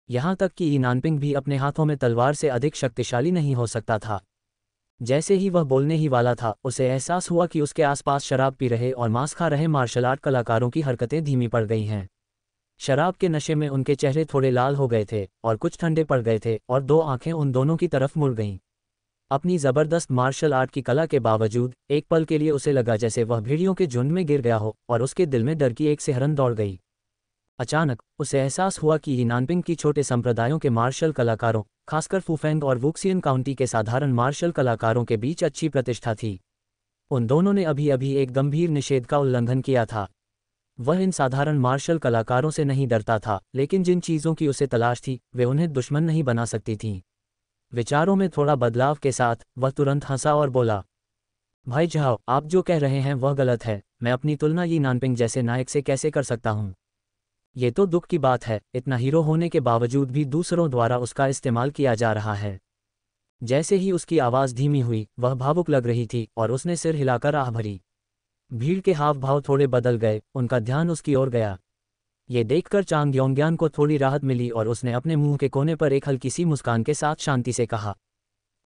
यहाँ तक कि यी नानपिंग भी अपने हाथों में तलवार से अधिक शक्तिशाली नहीं हो सकता था। जैसे ही वह बोलने ही वाला था, उसे एहसास हुआ कि उसके आसपास शराब पी रहे और मांस खा रहे मार्शल आर्ट कलाकारों की हरकतें धीमी पड़ गई हैं। शराब के नशे में उनके चेहरे थोड़े लाल हो गए थे और कुछ ठंडे पड़ गए थे और दो आंखें उन दोनों की तरफ मुड़ गईं। अपनी जबरदस्त मार्शल आर्ट की कला के बावजूद एक पल के लिए उसे लगा जैसे वह भेड़ियों के झुंड में गिर गया हो और उसके दिल में डर की एक सिहरन दौड़ गई। अचानक उसे एहसास हुआ कि यी नानपिंग की छोटे संप्रदायों के मार्शल कलाकारों, खासकर फूफेंग और वुक्सियन काउंटी के साधारण मार्शल कलाकारों के बीच अच्छी प्रतिष्ठा थी। उन दोनों ने अभी अभी एक गंभीर निषेध का उल्लंघन किया था। वह इन साधारण मार्शल कलाकारों से नहीं डरता था, लेकिन जिन चीज़ों की उसे तलाश थी वे उन्हें दुश्मन नहीं बना सकती थीं। विचारों में थोड़ा बदलाव के साथ वह तुरंत हंसा और बोला, भाई जाओ, आप जो कह रहे हैं वह गलत है। मैं अपनी तुलना यी नानपिंग जैसे नायक से कैसे कर सकता हूँ? ये तो दुख की बात है, इतना हीरो होने के बावजूद भी दूसरों द्वारा उसका इस्तेमाल किया जा रहा है। जैसे ही उसकी आवाज़ धीमी हुई, वह भावुक लग रही थी और उसने सिर हिलाकर आह भरी। भीड़ के हाव भाव थोड़े बदल गए, उनका ध्यान उसकी ओर गया। ये देखकर चांग योंग्यान को थोड़ी राहत मिली और उसने अपने मुंह के कोने पर एक हल्की सी मुस्कान के साथ शांति से कहा,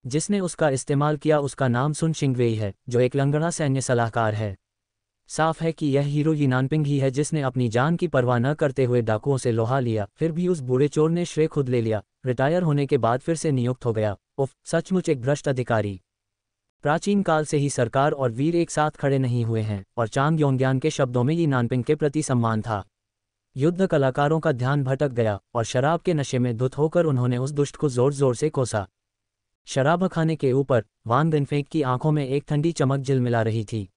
जिसने उसका इस्तेमाल किया उसका नाम सुन शिंगवेई है, जो एक लंगड़ा सैन्य सलाहकार है। साफ है कि यह हीरो यी नानपिंग ही है जिसने अपनी जान की परवाह न करते हुए डाकुओं से लोहा लिया, फिर भी उस बूढ़े चोर ने श्रेय खुद ले लिया। रिटायर होने के बाद फिर से नियुक्त हो गया। उफ, सचमुच एक भ्रष्ट अधिकारी। प्राचीन काल से ही सरकार और वीर एक साथ खड़े नहीं हुए हैं, और चांग योंग्यान के शब्दों में यी नानपिंग के प्रति सम्मान था। युद्ध कलाकारों का ध्यान भटक गया और शराब के नशे में धुत होकर उन्होंने उस दुष्ट को जोर जोर से कोसा। शराब खाने के ऊपर वान दिनफेंग की आंखों में एक ठंडी चमक झिलमिला रही थी।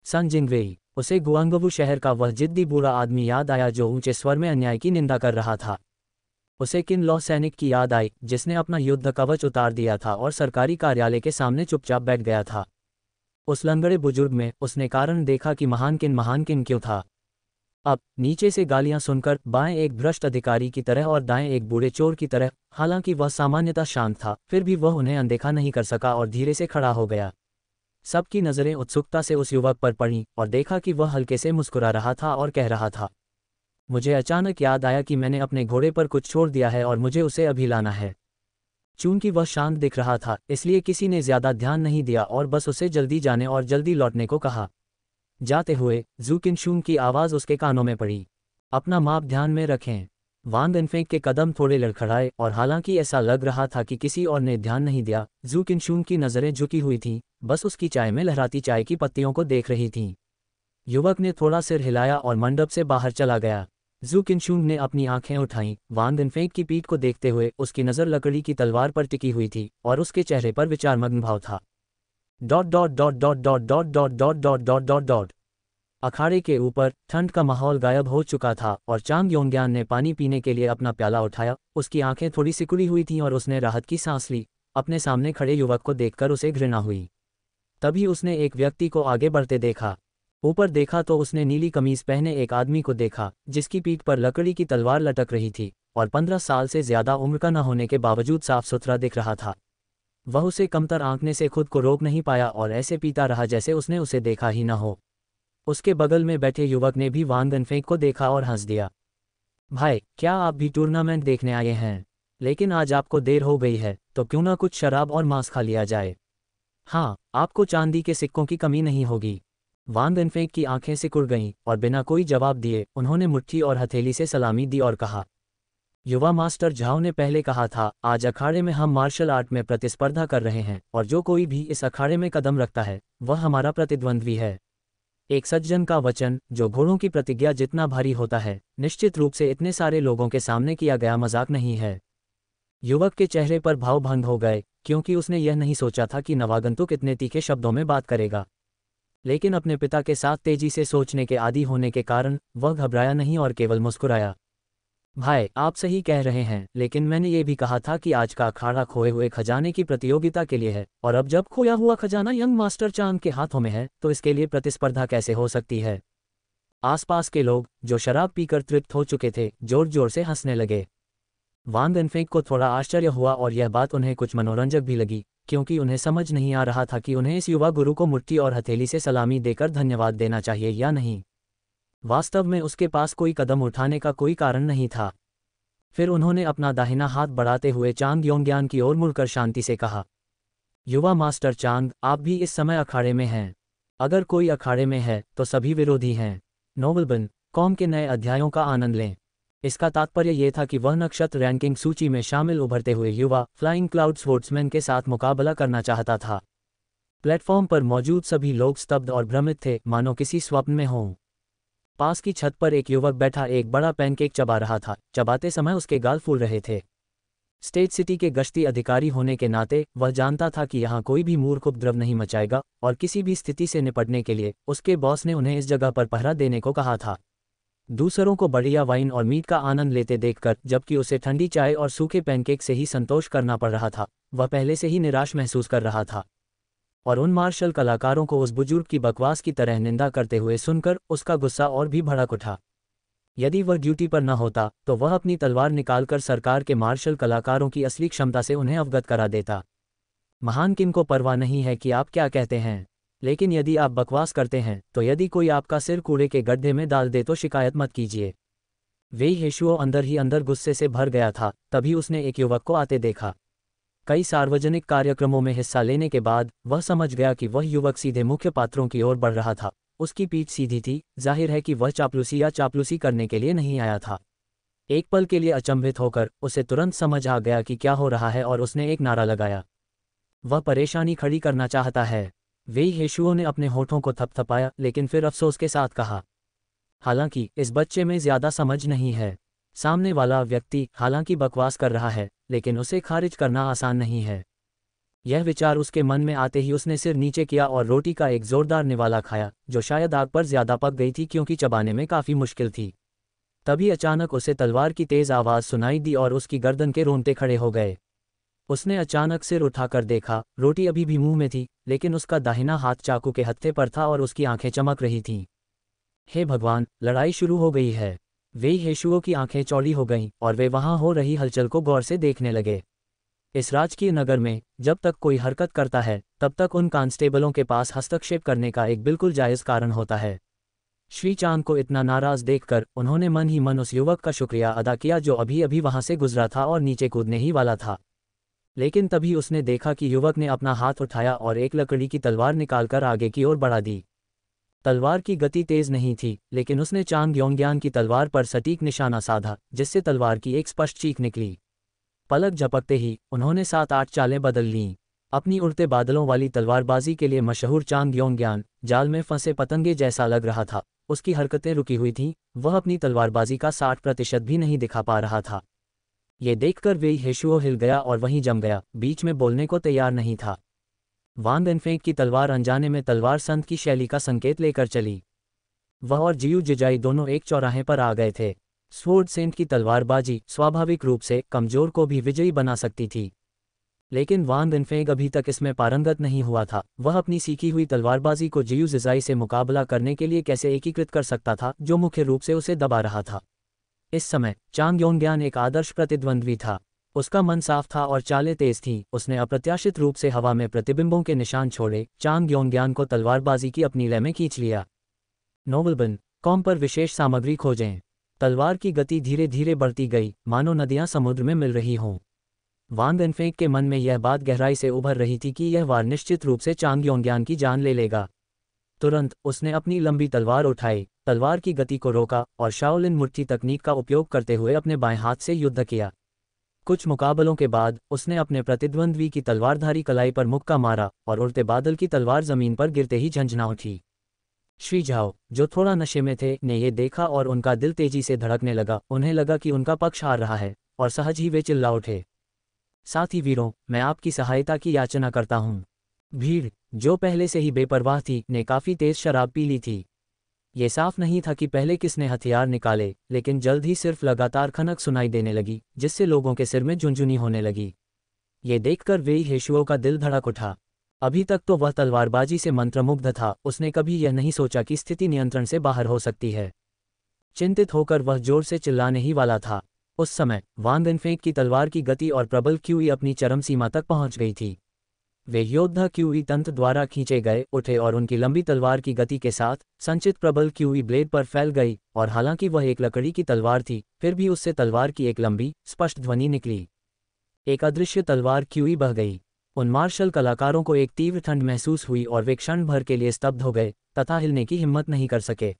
सन जिंगवेई, उसे गुआंगबू शहर का वह जिद्दी बूढ़ा आदमी याद आया जो ऊंचे स्वर में अन्याय की निंदा कर रहा था। उसे किन लौ सैनिक की याद आई जिसने अपना युद्ध कवच उतार दिया था और सरकारी कार्यालय के सामने चुपचाप बैठ गया था। उस लंगड़े बुजुर्ग में उसने कारण देखा कि महान किन क्यों था। अब नीचे से गालियां सुनकर, बाएं एक भ्रष्ट अधिकारी की तरह और दाएं एक बूढ़े चोर की तरह, हालांकि वह सामान्यतः शांत था, फिर भी वह उन्हें अनदेखा नहीं कर सका और धीरे से खड़ा हो गया। सबकी नज़रें उत्सुकता से उस युवक पर पड़ीं और देखा कि वह हल्के से मुस्कुरा रहा था और कह रहा था, मुझे अचानक याद आया कि मैंने अपने घोड़े पर कुछ छोड़ दिया है और मुझे उसे अभी लाना है। चूंकि वह शांत दिख रहा था, इसलिए किसी ने ज्यादा ध्यान नहीं दिया और बस उसे जल्दी जाने और जल्दी लौटने को कहा। जाते हुए जू किनशूंग की आवाज़ उसके कानों में पड़ी, अपना माप ध्यान में रखें। वान दिनफेंग के कदम थोड़े लड़खड़ाए और हालांकि ऐसा लग रहा था कि किसी और ने ध्यान नहीं दिया, जू किनशूंग की नज़रें झुकी हुई थीं, बस उसकी चाय में लहराती चाय की पत्तियों को देख रही थीं। युवक ने थोड़ा सिर हिलाया और मंडप से बाहर चला गया। जू किनशूंग ने अपनी आंखें उठाईं, वान दिनफेंग की पीठ को देखते हुए। उसकी नज़र लकड़ी की तलवार पर टिकी हुई थी और उसके चेहरे पर विचारमग्न भाव था। Dot dot dot dot dot dot dot dot dot dot dot dot. अखाड़े के ऊपर ठंड का माहौल गायब हो चुका था और चांग योंग्यान ने पानी पीने के लिए अपना प्याला उठाया। उसकी आंखें थोड़ी सिकुड़ी हुई थीं और उसने राहत की सांस ली। अपने सामने खड़े युवक को देखकर उसे घृणा हुई। तभी उसने एक व्यक्ति को आगे बढ़ते देखा। ऊपर देखा तो उसने नीली कमीज पहने एक आदमी को देखा, जिसकी पीठ पर लकड़ी की तलवार लटक रही थी और 15 साल से ज्यादा उम्र का न होने के बावजूद साफ सुथरा दिख रहा था। वह उसे कमतर आंकने से खुद को रोक नहीं पाया और ऐसे पीता रहा जैसे उसने उसे देखा ही न हो। उसके बगल में बैठे युवक ने भी वान दिनफेंग को देखा और हंस दिया। भाई, क्या आप भी टूर्नामेंट देखने आए हैं? लेकिन आज आपको देर हो गई है, तो क्यों ना कुछ शराब और मांस खा लिया जाए। हाँ, आपको चांदी के सिक्कों की कमी नहीं होगी। वान दिनफेंग की आंखें सिकुड़ गईं और बिना कोई जवाब दिए उन्होंने मुट्ठी और हथेली से सलामी दी और कहा, युवा मास्टर झाओ ने पहले कहा था, आज अखाड़े में हम मार्शल आर्ट में प्रतिस्पर्धा कर रहे हैं और जो कोई भी इस अखाड़े में कदम रखता है वह हमारा प्रतिद्वंद्वी है। एक सज्जन का वचन, जो घोड़ों की प्रतिज्ञा जितना भारी होता है, निश्चित रूप से इतने सारे लोगों के सामने किया गया मजाक नहीं है। युवक के चेहरे पर भाव भंग हो गए, क्योंकि उसने यह नहीं सोचा था कि नवागंतुक इतने तीखे शब्दों में बात करेगा। लेकिन अपने पिता के साथ तेजी से सोचने के आदी होने के कारण वह घबराया नहीं और केवल मुस्कुराया। भाई, आप सही कह रहे हैं, लेकिन मैंने ये भी कहा था कि आज का अखाड़ा खोए हुए खजाने की प्रतियोगिता के लिए है, और अब जब खोया हुआ खजाना यंग मास्टर चांग के हाथों में है तो इसके लिए प्रतिस्पर्धा कैसे हो सकती है। आसपास के लोग, जो शराब पीकर तृप्त हो चुके थे, जोर जोर से हंसने लगे। वान दिनफेंग को थोड़ा आश्चर्य हुआ और यह बात उन्हें कुछ मनोरंजक भी लगी, क्योंकि उन्हें समझ नहीं आ रहा था कि उन्हें इस युवा गुरु को मुट्ठी और हथेली से सलामी देकर धन्यवाद देना चाहिए या नहीं। वास्तव में उसके पास कोई कदम उठाने का कोई कारण नहीं था। फिर उन्होंने अपना दाहिना हाथ बढ़ाते हुए चांग योंग्यान की ओर मुड़कर शांति से कहा, युवा मास्टर चांग, आप भी इस समय अखाड़े में हैं। अगर कोई अखाड़े में है तो सभी विरोधी हैं। नोबलबन, कॉम के नए अध्यायों का आनंद लें। इसका तात्पर्य यह था कि वह नक्षत्र रैंकिंग सूची में शामिल उभरते हुए युवा फ्लाइंग क्लाउड स्पोर्ट्समैन के साथ मुकाबला करना चाहता था। प्लेटफॉर्म पर मौजूद सभी लोग स्तब्ध और भ्रमित थे, मानो किसी स्वप्न में हों। पास की छत पर एक युवक बैठा एक बड़ा पैनकेक चबा रहा था। चबाते समय उसके गाल फूल रहे थे। स्टेट सिटी के गश्ती अधिकारी होने के नाते वह जानता था कि यहाँ कोई भी मूर्ख उपद्रव नहीं मचाएगा, और किसी भी स्थिति से निपटने के लिए उसके बॉस ने उन्हें इस जगह पर पहरा देने को कहा था। दूसरों को बढ़िया वाइन और मीट का आनंद लेते देखकर, जबकि उसे ठंडी चाय और सूखे पैनकेक से ही संतोष करना पड़ रहा था, वह पहले से ही निराश महसूस कर रहा था। और उन मार्शल कलाकारों को उस बुजुर्ग की बकवास की तरह निंदा करते हुए सुनकर उसका गुस्सा और भी भड़क उठा। यदि वह ड्यूटी पर न होता तो वह अपनी तलवार निकालकर सरकार के मार्शल कलाकारों की असली क्षमता से उन्हें अवगत करा देता। महान किन को परवाह नहीं है कि आप क्या कहते हैं, लेकिन यदि आप बकवास करते हैं तो यदि कोई आपका सिर कूड़े के गड्ढे में डाल दे तो शिकायत मत कीजिए। वेई हेशुओ अंदर ही अंदर गुस्से से भर गया था। तभी उसने एक युवक को आते देखा। कई सार्वजनिक कार्यक्रमों में हिस्सा लेने के बाद वह समझ गया कि वह युवक सीधे मुख्य पात्रों की ओर बढ़ रहा था। उसकी पीठ सीधी थी, जाहिर है कि वह चापलूसी करने के लिए नहीं आया था। एक पल के लिए अचंभित होकर उसे तुरंत समझ आ गया कि क्या हो रहा है और उसने एक नारा लगाया, वह परेशानी खड़ी करना चाहता है। वेई हेशुओ ने अपने होठों को थपथपाया, लेकिन फिर अफसोस के साथ कहा, हालांकि इस बच्चे में ज्यादा समझ नहीं है। सामने वाला व्यक्ति हालांकि बकवास कर रहा है, लेकिन उसे खारिज करना आसान नहीं है। यह विचार उसके मन में आते ही उसने सिर नीचे किया और रोटी का एक जोरदार निवाला खाया, जो शायद आग पर ज्यादा पक गई थी क्योंकि चबाने में काफी मुश्किल थी। तभी अचानक उसे तलवार की तेज आवाज सुनाई दी और उसकी गर्दन के रोंगटे खड़े हो गए। उसने अचानक सिर उठाकर देखा, रोटी अभी भी मुंह में थी, लेकिन उसका दाहिना हाथ चाकू के हत्थे पर था और उसकी आंखें चमक रही थीं। हे भगवान, लड़ाई शुरू हो गई है। वेई हेशुओ की आंखें चौड़ी हो गईं और वे वहां हो रही हलचल को गौर से देखने लगे। इस राजकीय नगर में जब तक कोई हरकत करता है तब तक उन कांस्टेबलों के पास हस्तक्षेप करने का एक बिल्कुल जायज़ कारण होता है। श्री चांद को इतना नाराज देखकर उन्होंने मन ही मन उस युवक का शुक्रिया अदा किया जो अभी अभी वहां से गुजरा था और नीचे कूदने ही वाला था। लेकिन तभी उसने देखा कि युवक ने अपना हाथ उठाया और एक लकड़ी की तलवार निकालकर आगे की ओर बढ़ा दी। तलवार की गति तेज नहीं थी, लेकिन उसने चांग योंग्यान की तलवार पर सटीक निशाना साधा, जिससे तलवार की एक स्पष्ट चीख निकली। पलक झपकते ही उन्होंने 7-8 चालें बदल लीं। अपनी उड़ते बादलों वाली तलवारबाजी के लिए मशहूर चांग योंग्यान जाल में फंसे पतंगे जैसा लग रहा था। उसकी हरकतें रुकी हुई थीं, वह अपनी तलवारबाजी का 60% भी नहीं दिखा पा रहा था। ये देखकर वेई हेशुओ हिल गया और वहीं जम गया, बीच में बोलने को तैयार नहीं था। वांग एनफेंग की तलवार अनजाने में तलवार संत की शैली का संकेत लेकर चली। वह और जियू जिजाई दोनों एक चौराहे पर आ गए थे। स्वॉर्ड सेंट की तलवारबाजी स्वाभाविक रूप से कमजोर को भी विजयी बना सकती थी, लेकिन वांग एनफेंग अभी तक इसमें पारंगत नहीं हुआ था। वह अपनी सीखी हुई तलवारबाजी को जियू जिजाई से मुकाबला करने के लिए कैसे एकीकृत कर सकता था, जो मुख्य रूप से उसे दबा रहा था। इस समय चांग योंग्यान एक आदर्श प्रतिद्वंद्वी था। उसका मन साफ था और चालें तेज थीं। उसने अप्रत्याशित रूप से हवा में प्रतिबिंबों के निशान छोड़े, चांग योंग्यान को तलवारबाजी की अपनी लय में खींच लिया। नोबलबन, कॉम पर विशेष सामग्री खोजें। तलवार की गति धीरे धीरे बढ़ती गई, मानो नदियां समुद्र में मिल रही हों। वांग एनफेंग के मन में यह बात गहराई से उभर रही थी कि यह वार निश्चित रूप से चांग योंग्यान की जान ले लेगा। तुरंत उसने अपनी लंबी तलवार उठाई, तलवार की गति को रोका और शाओलिन मुट्ठी तकनीक का उपयोग करते हुए अपने बाएं हाथ से युद्ध किया। कुछ मुकाबलों के बाद उसने अपने प्रतिद्वंद्वी की तलवारधारी कलाई पर मुक्का मारा और उड़ते बादल की तलवार जमीन पर गिरते ही झंझना उठी। श्री झाओ, जो थोड़ा नशे में थे, ने ये देखा और उनका दिल तेजी से धड़कने लगा। उन्हें लगा कि उनका पक्ष हार रहा है और सहज ही वे चिल्ला उठे, साथी वीरों, मैं आपकी सहायता की याचना करता हूँ। भीड़, जो पहले से ही बेपरवाह थी, ने काफी तेज शराब पी ली थी। ये साफ नहीं था कि पहले किसने हथियार निकाले, लेकिन जल्द ही सिर्फ लगातार खनक सुनाई देने लगी, जिससे लोगों के सिर में झुनझुनी होने लगी। ये देखकर वेई हेशुओ का दिल धड़क उठा। अभी तक तो वह तलवारबाजी से मंत्रमुग्ध था, उसने कभी यह नहीं सोचा कि स्थिति नियंत्रण से बाहर हो सकती है। चिंतित होकर वह जोर से चिल्लाने ही वाला था। उस समय वांग एनफेंग की तलवार की गति और प्रबल क्यूई अपनी चरम सीमा तक पहुंच गई थी। वे योद्धा क्यूई तंत्र द्वारा खींचे गए उठे और उनकी लंबी तलवार की गति के साथ संचित प्रबल क्यूई ब्लेड पर फैल गई, और हालांकि वह एक लकड़ी की तलवार थी, फिर भी उससे तलवार की एक लंबी स्पष्ट ध्वनि निकली। एक अदृश्य तलवार क्यूई बह गई। उन मार्शल कलाकारों को एक तीव्र ठंड महसूस हुई और वे क्षण भर के लिए स्तब्ध हो गए तथा हिलने की हिम्मत नहीं कर सके।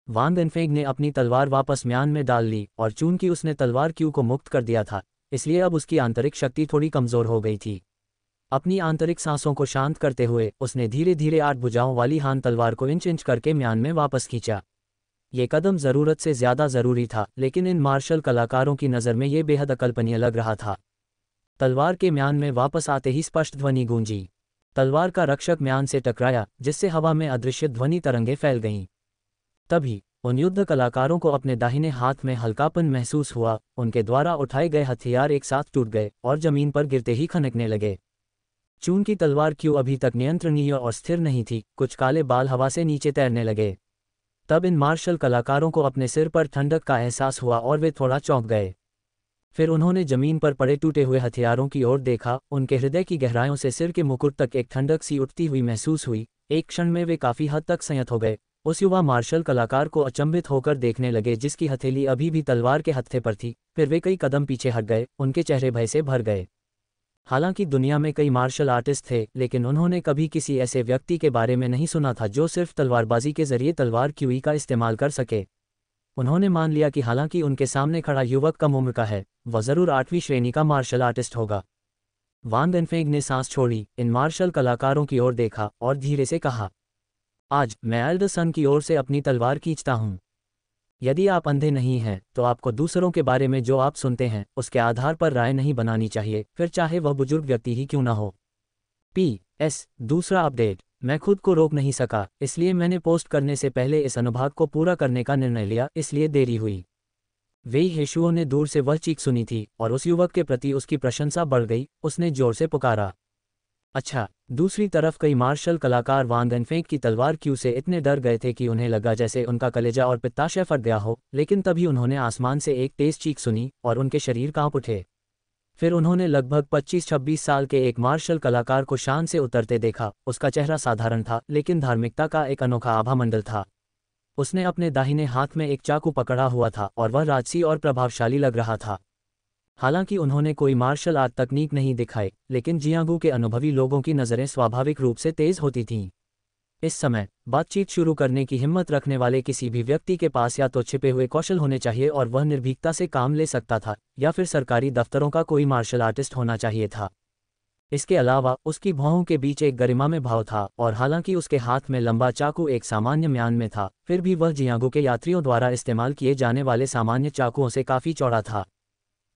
वान देनफेंग ने अपनी तलवार वापस म्यान में डाल ली, और चूंकि उसने तलवार क्यू को मुक्त कर दिया था, इसलिए अब उसकी आंतरिक शक्ति थोड़ी कमजोर हो गई थी। अपनी आंतरिक सांसों को शांत करते हुए उसने धीरे धीरे 8 भुजाओं वाली हान तलवार को इंच इंच करके म्यान में वापस खींचा। ये कदम ज़रूरत से ज़्यादा ज़रूरी था, लेकिन इन मार्शल कलाकारों की नज़र में ये बेहद अकल्पनीय लग रहा था। तलवार के म्यान में वापस आते ही स्पष्ट ध्वनि गूंजी। तलवार का रक्षक म्यान से टकराया, जिससे हवा में अदृश्य ध्वनि तरंगें फैल गईं। तभी उन युद्ध कलाकारों को अपने दाहिने हाथ में हल्कापन महसूस हुआ। उनके द्वारा उठाए गए हथियार एक साथ टूट गए और जमीन पर गिरते ही खनकने लगे। चूंकि तलवार क्यों अभी तक नियंत्रणीय और स्थिर नहीं थी, कुछ काले बाल हवा से नीचे तैरने लगे। तब इन मार्शल कलाकारों को अपने सिर पर ठंडक का एहसास हुआ और वे थोड़ा चौंक गए। फिर उन्होंने जमीन पर पड़े टूटे हुए हथियारों की ओर देखा। उनके हृदय की गहराइयों से सिर के मुकुट तक एक ठंडक सी उठती हुई महसूस हुई। एक क्षण में वे काफी हद तक संयत हो गए। उस युवा मार्शल कलाकार को अचंभित होकर देखने लगे, जिसकी हथेली अभी भी तलवार के हत्थे पर थी। फिर वे कई कदम पीछे हट गए, उनके चेहरे भय से भर गए। हालांकि दुनिया में कई मार्शल आर्टिस्ट थे, लेकिन उन्होंने कभी किसी ऐसे व्यक्ति के बारे में नहीं सुना था जो सिर्फ तलवारबाजी के जरिए तलवार क्यूई का इस्तेमाल कर सके। उन्होंने मान लिया कि हालांकि उनके सामने खड़ा युवक कम उम्र का है, वह जरूर 8वीं श्रेणी का मार्शल आर्टिस्ट होगा। वान देनफेंग ने सांस छोड़ी, इन मार्शल कलाकारों की ओर देखा और धीरे से कहा, आज मैं एल्डर सन की ओर से अपनी तलवार खींचता हूं। यदि आप अंधे नहीं हैं, तो आपको दूसरों के बारे में जो आप सुनते हैं उसके आधार पर राय नहीं बनानी चाहिए, फिर चाहे वह बुजुर्ग व्यक्ति ही क्यों ना हो। PS दूसरा अपडेट, मैं खुद को रोक नहीं सका, इसलिए मैंने पोस्ट करने से पहले इस अनुभाग को पूरा करने का निर्णय लिया, इसलिए देरी हुई। वेई हेशुओ ने दूर से वह चीख सुनी थी और उस युवक के प्रति उसकी प्रशंसा बढ़ गई। उसने जोर से पुकारा, अच्छा। दूसरी तरफ कई मार्शल कलाकार वान देनफेंग की तलवार क्यू से इतने डर गए थे कि उन्हें लगा जैसे उनका कलेजा और पित्ताशय फट गया हो, लेकिन तभी उन्होंने आसमान से एक तेज चीख सुनी और उनके शरीर कांप उठे। फिर उन्होंने लगभग 25-26 साल के एक मार्शल कलाकार को शान से उतरते देखा। उसका चेहरा साधारण था, लेकिन धार्मिकता का एक अनोखा आभामंडल था। उसने अपने दाहिने हाथ में एक चाकू पकड़ा हुआ था और वह राजसी और प्रभावशाली लग रहा था। हालांकि उन्होंने कोई मार्शल आर्ट तकनीक नहीं दिखाई, लेकिन जियांगू के अनुभवी लोगों की नज़रें स्वाभाविक रूप से तेज होती थीं। इस समय बातचीत शुरू करने की हिम्मत रखने वाले किसी भी व्यक्ति के पास या तो छिपे हुए कौशल होने चाहिए और वह निर्भीकता से काम ले सकता था, या फिर सरकारी दफ्तरों का कोई मार्शल आर्टिस्ट होना चाहिए था। इसके अलावा उसकी भौहों के बीच एक गरिमा में भाव था, और हालांकि उसके हाथ में लंबा चाकू एक सामान्य म्यान में था, फिर भी वह जियांगू के यात्रियों द्वारा इस्तेमाल किए जाने वाले सामान्य चाकुओं से काफ़ी चौड़ा था।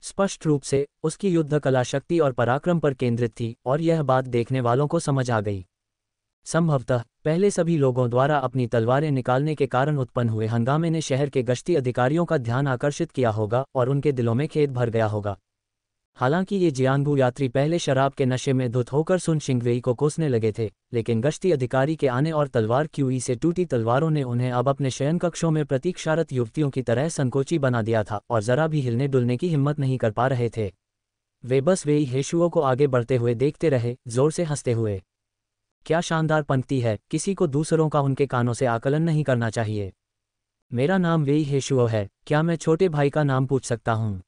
स्पष्ट रूप से उसकी युद्ध कला शक्ति और पराक्रम पर केंद्रित थी, और यह बात देखने वालों को समझ आ गई। संभवतः पहले सभी लोगों द्वारा अपनी तलवारें निकालने के कारण उत्पन्न हुए हंगामे ने शहर के गश्ती अधिकारियों का ध्यान आकर्षित किया होगा और उनके दिलों में खेद भर गया होगा। हालांकि ये जियांगू यात्री पहले शराब के नशे में धुत होकर सुन शिंगवेई को कोसने लगे थे, लेकिन गश्ती अधिकारी के आने और तलवार क्यूई से टूटी तलवारों ने उन्हें अब अपने शयन कक्षों में प्रतीक्षारत युवतियों की तरह संकोची बना दिया था और जरा भी हिलने डुलने की हिम्मत नहीं कर पा रहे थे। वे बस वेई हेशुओ को आगे बढ़ते हुए देखते रहे, जोर से हंसते हुए। क्या शानदार पंक्ति है, किसी को दूसरों का उनके कानों से आकलन नहीं करना चाहिए। मेरा नाम वेई हेशुओ है, क्या मैं छोटे भाई का नाम पूछ सकता हूँ?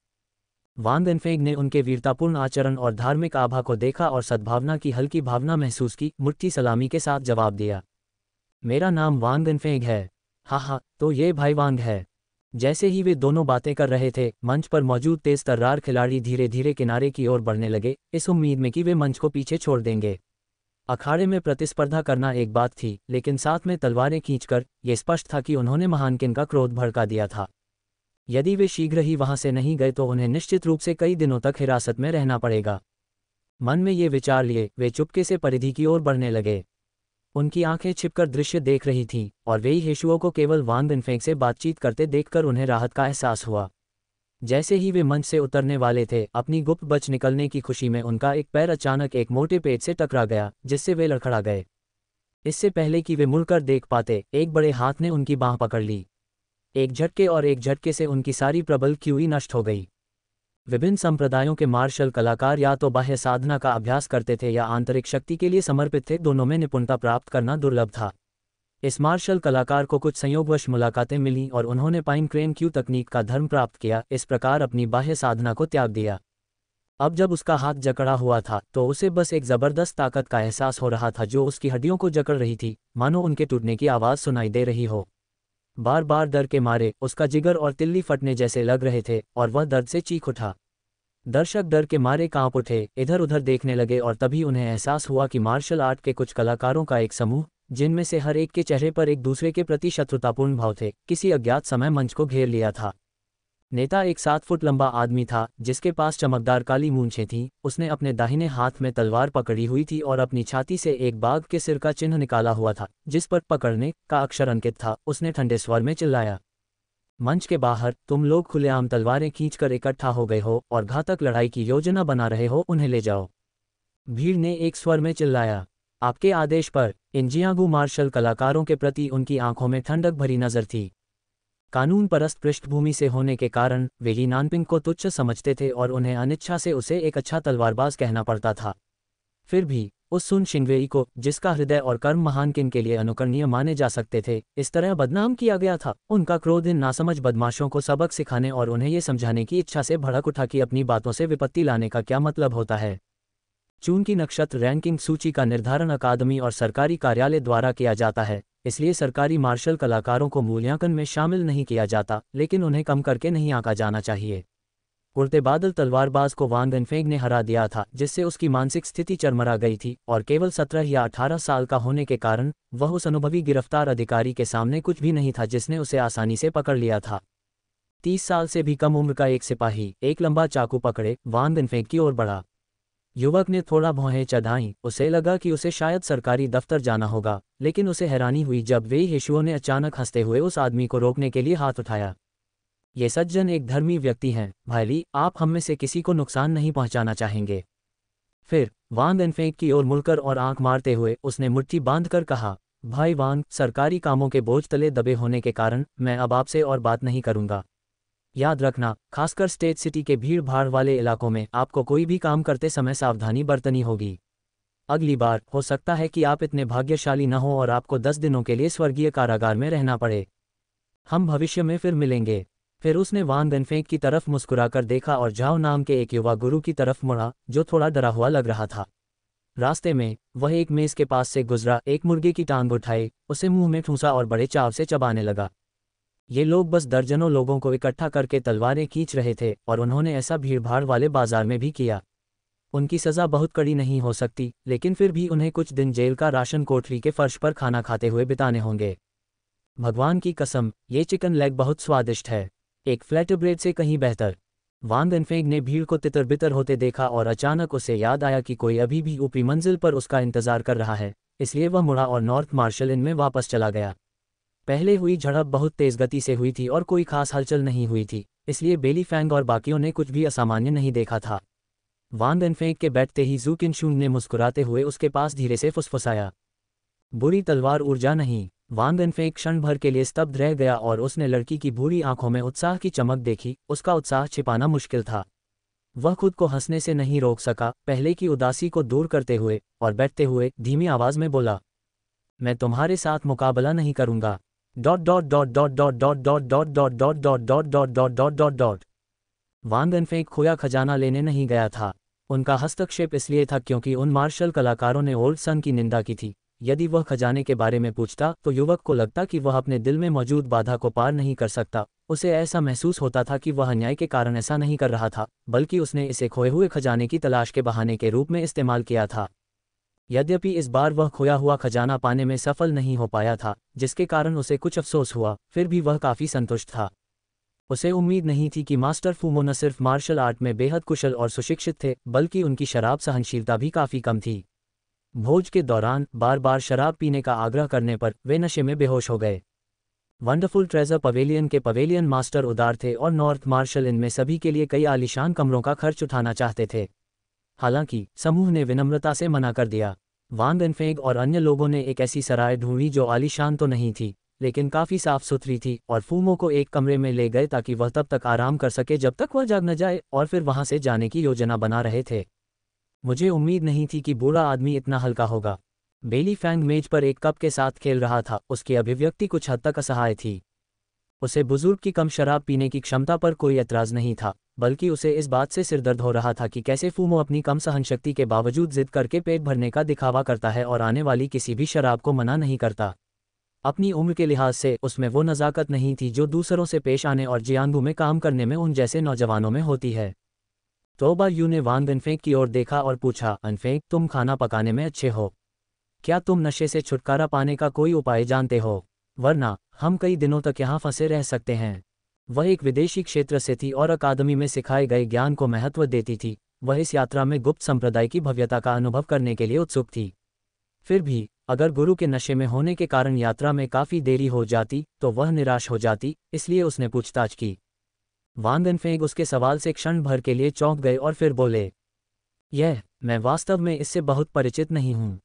वान देनफेंग ने उनके वीरतापूर्ण आचरण और धार्मिक आभा को देखा और सद्भावना की हल्की भावना महसूस की। मुट्ठी सलामी के साथ जवाब दिया, मेरा नाम वान देनफेंग है। हाँ, तो ये भाई वांग है। जैसे ही वे दोनों बातें कर रहे थे, मंच पर मौजूद तेज तर्रार खिलाड़ी धीरे धीरे किनारे की ओर बढ़ने लगे, इस उम्मीद में कि वे मंच को पीछे छोड़ देंगे। अखाड़े में प्रतिस्पर्धा करना एक बात थी, लेकिन साथ में तलवारें खींचकर यह स्पष्ट था कि उन्होंने महानकिन का क्रोध भड़का दिया था। यदि वे शीघ्र ही वहां से नहीं गए तो उन्हें निश्चित रूप से कई दिनों तक हिरासत में रहना पड़ेगा। मन में ये विचार लिए वे चुपके से परिधि की ओर बढ़ने लगे। उनकी आंखें छिपकर दृश्य देख रही थीं, और वेई हेशुओ को केवल वान देनफेंग से बातचीत करते देखकर उन्हें राहत का एहसास हुआ। जैसे ही वे मंच से उतरने वाले थे, अपनी गुप्त बच निकलने की खुशी में उनका एक पैर अचानक एक मोटे पेड़ से टकरा गया, जिससे वे लड़खड़ा गए। इससे पहले कि वे मुड़कर देख पाते, एक बड़े हाथ ने उनकी बांह पकड़ ली। एक झटके से उनकी सारी प्रबल क्यूई नष्ट हो गई। विभिन्न संप्रदायों के मार्शल कलाकार या तो बाह्य साधना का अभ्यास करते थे या आंतरिक शक्ति के लिए समर्पित थे, दोनों में निपुणता प्राप्त करना दुर्लभ था। इस मार्शल कलाकार को कुछ संयोगवश मुलाकातें मिलीं और उन्होंने पाइन क्रेन क्यू तकनीक का धर्म प्राप्त किया, इस प्रकार अपनी बाह्य साधना को त्याग दिया। अब जब उसका हाथ जकड़ा हुआ था तो उसे बस एक जबरदस्त ताकत का एहसास हो रहा था जो उसकी हड्डियों को जकड़ रही थी, मानो उनके टूटने की आवाज़ सुनाई दे रही हो। बार बार डर के मारे उसका जिगर और तिल्ली फटने जैसे लग रहे थे और वह दर्द से चीख उठा। दर्शक डर के मारे कांप उठे, इधर उधर देखने लगे और तभी उन्हें एहसास हुआ कि मार्शल आर्ट के कुछ कलाकारों का एक समूह, जिनमें से हर एक के चेहरे पर एक दूसरे के प्रति शत्रुतापूर्ण भाव थे, किसी अज्ञात समय मंच को घेर लिया था। नेता एक 7 फुट लंबा आदमी था जिसके पास चमकदार काली मूंछें थीं। उसने अपने दाहिने हाथ में तलवार पकड़ी हुई थी और अपनी छाती से एक बाघ के सिर का चिन्ह निकाला हुआ था जिस पर पकड़ने का अक्षर अंकित था। उसने ठंडे स्वर में चिल्लाया, मंच के बाहर तुम लोग खुलेआम तलवारें खींचकर इकट्ठा हो गए हो और घातक लड़ाई की योजना बना रहे हो, उन्हें ले जाओ। भीड़ ने एक स्वर में चिल्लाया, आपके आदेश पर। इन जियांगू मार्शल कलाकारों के प्रति उनकी आंखों में ठंडक भरी नजर थी। कानून परस्त पृष्ठभूमि से होने के कारण वे ली नानपिंग को तुच्छ समझते थे और उन्हें अनिच्छा से उसे एक अच्छा तलवारबाज कहना पड़ता था। फिर भी उस सुन शिंगवेई को, जिसका हृदय और कर्म महान किन के लिए अनुकरणीय माने जा सकते थे, इस तरह बदनाम किया गया था। उनका क्रोध इन नासमझ बदमाशों को सबक सिखाने और उन्हें ये समझाने की इच्छा से भड़क उठा कि अपनी बातों से विपत्ति लाने का क्या मतलब होता है। चून की नक्षत्र रैंकिंग सूची का निर्धारण अकादमी और सरकारी कार्यालय द्वारा किया जाता है, इसलिए सरकारी मार्शल कलाकारों को मूल्यांकन में शामिल नहीं किया जाता, लेकिन उन्हें कम करके नहीं आंका जाना चाहिए। उड़ते बादल तलवारबाज को वांग वेनफेंग ने हरा दिया था, जिससे उसकी मानसिक स्थिति चरमरा गई थी और केवल 17 या 18 साल का होने के कारण वह उस अनुभवी गिरफ्तार अधिकारी के सामने कुछ भी नहीं था जिसने उसे आसानी से पकड़ लिया था। 30 साल से भी कम उम्र का एक सिपाही एक लंबा चाकू पकड़े वांग वेनफेंग की ओर बढ़ा। युवक ने थोड़ा भौहें चढ़ाईं, उसे लगा कि उसे शायद सरकारी दफ्तर जाना होगा, लेकिन उसे हैरानी हुई जब वे यीशुओं ने अचानक हंसते हुए उस आदमी को रोकने के लिए हाथ उठाया। ये सज्जन एक धर्मी व्यक्ति हैं, भाई ली, आप हम में से किसी को नुकसान नहीं पहुंचाना चाहेंगे। फिर वांग वेनफेंग की ओर मुड़कर और आंख मारते हुए उसने मुट्ठी बांधकर कहा, भाई वांग, सरकारी कामों के बोझ तले दबे होने के कारण मैं अब आपसे और बात नहीं करूंगा। याद रखना, खासकर स्टेट सिटी के भीड़ भाड़ वाले इलाकों में आपको कोई भी काम करते समय सावधानी बरतनी होगी। अगली बार हो सकता है कि आप इतने भाग्यशाली न हो और आपको 10 दिनों के लिए स्वर्गीय कारागार में रहना पड़े। हम भविष्य में फिर मिलेंगे। फिर उसने वांग वेनफेंग की तरफ मुस्कुराकर देखा और झाओ नाम के एक युवा गुरु की तरफ मुड़ा जो थोड़ा डरा हुआ लग रहा था। रास्ते में वह एक मेज के पास से गुजरा, एक मुर्गे की टांग उठाई, उसे मुंह में ठूंसा और बड़े चाव से चबाने लगा। ये लोग बस दर्जनों लोगों को इकट्ठा करके तलवारें खींच रहे थे और उन्होंने ऐसा भीड़भाड़ वाले बाजार में भी किया। उनकी सज़ा बहुत कड़ी नहीं हो सकती, लेकिन फिर भी उन्हें कुछ दिन जेल का राशन कोठरी के फर्श पर खाना खाते हुए बिताने होंगे। भगवान की कसम, ये चिकन लेग बहुत स्वादिष्ट है, एक फ्लैट ब्रेड से कहीं बेहतर। वांग वेनफेंग ने भीड़ को तितर बितर होते देखा और अचानक उसे याद आया कि कोई अभी भी ऊपरी मंजिल पर उसका इंतजार कर रहा है, इसलिए वह मुड़ा और नॉर्थ मार्शल इन में वापस चला गया। पहले हुई झड़प बहुत तेज गति से हुई थी और कोई खास हलचल नहीं हुई थी, इसलिए बेली फैंग और बाकियों ने कुछ भी असामान्य नहीं देखा था। वांग वेनफेंग के बैठते ही जू किनशुन ने मुस्कुराते हुए उसके पास धीरे से फुसफुसाया, बुरी तलवार ऊर्जा नहीं। वांग वेनफेंग क्षण भर के लिए स्तब्ध रह गया और उसने लड़की की भूरी आंखों में उत्साह की चमक देखी। उसका उत्साह छिपाना मुश्किल था। वह खुद को हंसने से नहीं रोक सका, पहले की उदासी को दूर करते हुए और बैठते हुए धीमी आवाज में बोला, मैं तुम्हारे साथ मुकाबला नहीं करूंगा। वांग वेनफेंग खोया खजाना लेने नहीं गया था। उनका हस्तक्षेप इसलिए था क्योंकि उन मार्शल कलाकारों ने ओल्ड सन की निंदा की थी। यदि वह खजाने के बारे में पूछता तो युवक को लगता कि वह अपने दिल में मौजूद बाधा को पार नहीं कर सकता। उसे ऐसा महसूस होता था कि वह अन्याय के कारण ऐसा नहीं कर रहा था, बल्कि उसने इसे खोए हुए खजाने की तलाश के बहाने के रूप में इस्तेमाल किया था। यद्यपि इस बार वह खोया हुआ खजाना पाने में सफल नहीं हो पाया था, जिसके कारण उसे कुछ अफसोस हुआ, फिर भी वह काफ़ी संतुष्ट था। उसे उम्मीद नहीं थी कि मास्टर फूमो न सिर्फ मार्शल आर्ट में बेहद कुशल और सुशिक्षित थे, बल्कि उनकी शराब सहनशीलता भी काफ़ी कम थी। भोज के दौरान बार बार शराब पीने का आग्रह करने पर वे नशे में बेहोश हो गए। वंडरफुल ट्रेजर पवेलियन के पवेलियन मास्टर उदार थे और नॉर्थ मार्शल इनमें सभी के लिए कई आलीशान कमरों का खर्च उठाना चाहते थे। हालांकि समूह ने विनम्रता से मना कर दिया। वांग वेनफेंग और अन्य लोगों ने एक ऐसी सराय ढूंढी जो आलीशान तो नहीं थी, लेकिन काफ़ी साफ सुथरी थी, और फूमो को एक कमरे में ले गए ताकि वह तब तक आराम कर सके जब तक वह जाग न जाए, और फिर वहाँ से जाने की योजना बना रहे थे। मुझे उम्मीद नहीं थी कि बूढ़ा आदमी इतना हल्का होगा। बेली फैंग मेज पर एक कप के साथ खेल रहा था, उसकी अभिव्यक्ति कुछ हद तक असहाय थी। उसे बुजुर्ग की कम शराब पीने की क्षमता पर कोई एतराज़ नहीं था, बल्कि उसे इस बात से सिरदर्द हो रहा था कि कैसे फूमो अपनी कम सहनशक्ति के बावजूद जिद करके पेट भरने का दिखावा करता है और आने वाली किसी भी शराब को मना नहीं करता। अपनी उम्र के लिहाज से उसमें वो नज़ाकत नहीं थी जो दूसरों से पेश आने और जियांगू में काम करने में उन जैसे नौजवानों में होती है। तोबा यू ने वांग अनफेंग की ओर देखा और पूछा, अनफेंग, तुम खाना पकाने में अच्छे हो। क्या तुम नशे से छुटकारा पाने का कोई उपाय जानते हो? वरना हम कई दिनों तक यहाँ फंसे रह सकते हैं। वह एक विदेशी क्षेत्र से थी और अकादमी में सिखाए गए ज्ञान को महत्व देती थी। वह इस यात्रा में गुप्त संप्रदाय की भव्यता का अनुभव करने के लिए उत्सुक थी। फिर भी अगर गुरु के नशे में होने के कारण यात्रा में काफ़ी देरी हो जाती तो वह निराश हो जाती, इसलिए उसने पूछताछ की। वांग अनफेंग उसके सवाल से क्षण भर के लिए चौंक गए और फिर बोले, मैं वास्तव में इससे बहुत परिचित नहीं हूँ।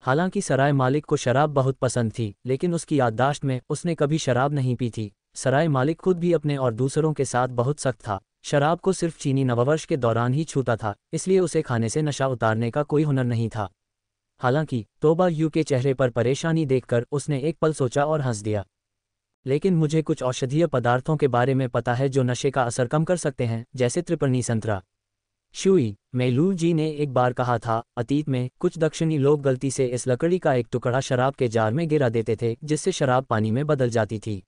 हालांकि सराय मालिक को शराब बहुत पसंद थी, लेकिन उसकी याददाश्त में उसने कभी शराब नहीं पी थी। सराय मालिक खुद भी अपने और दूसरों के साथ बहुत सख्त था। शराब को सिर्फ चीनी नववर्ष के दौरान ही छूता था, इसलिए उसे खाने से नशा उतारने का कोई हुनर नहीं था। हालांकि तोबा यू के चेहरे पर परेशानी देखकर उसने एक पल सोचा और हंस दिया। लेकिन मुझे कुछ औषधीय पदार्थों के बारे में पता है जो नशे का असर कम कर सकते हैं, जैसे त्रिपर्णी संतरा। शुई मेलू जी ने एक बार कहा था, अतीत में कुछ दक्षिणी लोग गलती से इस लकड़ी का एक टुकड़ा शराब के जार में गिरा देते थे, जिससे शराब पानी में बदल जाती थी।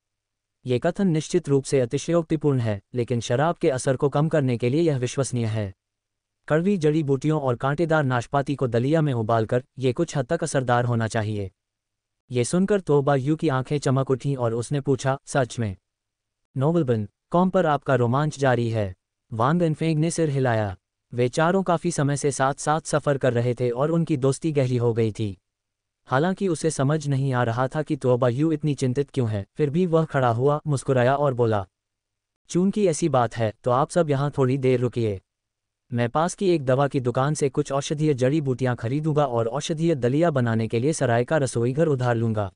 ये कथन निश्चित रूप से अतिशयोक्तिपूर्ण है, लेकिन शराब के असर को कम करने के लिए यह विश्वसनीय है। कड़वी जड़ी बूटियों और कांटेदार नाशपाती को दलिया में उबालकर ये कुछ हद तक असरदार होना चाहिए। ये सुनकर तोबा यू की आंखें चमक उठीं और उसने पूछा, सच में? नोबलबन कॉम पर आपका रोमांच जारी है? वांग अनफेंग ने सिर हिलाया। वे चारों काफ़ी समय से साथ साथ सफ़र कर रहे थे और उनकी दोस्ती गहरी हो गई थी। हालांकि उसे समझ नहीं आ रहा था कि तोबा यू इतनी चिंतित क्यों है। फिर भी वह खड़ा हुआ, मुस्कुराया और बोला, चूंकि ऐसी बात है तो आप सब यहाँ थोड़ी देर रुकिए। मैं पास की एक दवा की दुकान से कुछ औषधीय जड़ी बूटियाँ खरीदूंगा और औषधीय दलिया बनाने के लिए सराय का रसोई घर उधार लूंगा।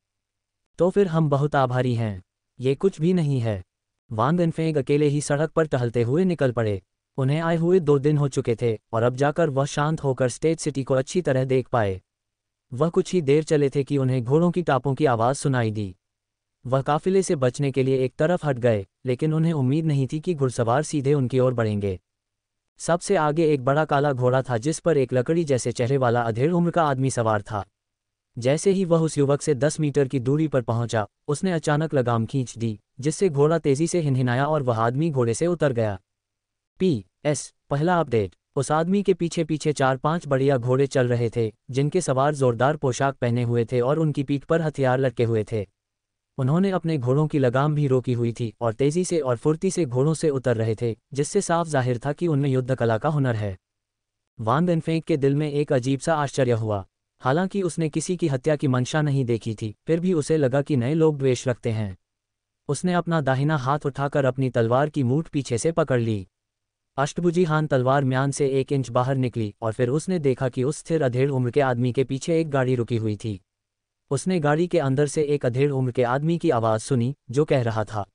तो फिर हम बहुत आभारी हैं। ये कुछ भी नहीं है। वांग अनफेंग अकेले ही सड़क पर टहलते हुए निकल पड़े। उन्हें आए हुए 2 दिन हो चुके थे और अब जाकर वह शांत होकर स्टेट सिटी को अच्छी तरह देख पाए। वह कुछ ही देर चले थे कि उन्हें घोड़ों की टापों की आवाज़ सुनाई दी। वह काफिले से बचने के लिए एक तरफ हट गए, लेकिन उन्हें उम्मीद नहीं थी कि घुड़सवार सीधे उनकी ओर बढ़ेंगे। सबसे आगे एक बड़ा काला घोड़ा था जिस पर एक लकड़ी जैसे चेहरे वाला अधेड़ उम्र का आदमी सवार था। जैसे ही वह उस युवक से 10 मीटर की दूरी पर पहुंचा, उसने अचानक लगाम खींच दी, जिससे घोड़ा तेजी से हिनहिनाया और वह आदमी घोड़े से उतर गया। PS पहला अपडेट। उस आदमी के पीछे पीछे 4-5 बढ़िया घोड़े चल रहे थे, जिनके सवार जोरदार पोशाक पहने हुए थे और उनकी पीठ पर हथियार लटके हुए थे। उन्होंने अपने घोड़ों की लगाम भी रोकी हुई थी और तेजी से और फुर्ती से घोड़ों से उतर रहे थे, जिससे साफ जाहिर था कि उनमें युद्ध कला का हुनर है। वांग अनफेंग के दिल में एक अजीब सा आश्चर्य हुआ। हालांकि उसने किसी की हत्या की मंशा नहीं देखी थी, फिर भी उसे लगा कि नए लोग द्वेष रखते हैं। उसने अपना दाहिना हाथ उठाकर अपनी तलवार की मूठ पीछे से पकड़ ली। अष्टभुजी हान तलवार म्यान से 1 इंच बाहर निकली और फिर उसने देखा कि उस स्थिर अधेड़ उम्र के आदमी के पीछे एक गाड़ी रुकी हुई थी। उसने गाड़ी के अंदर से एक अधेड़ उम्र के आदमी की आवाज़ सुनी, जो कह रहा था,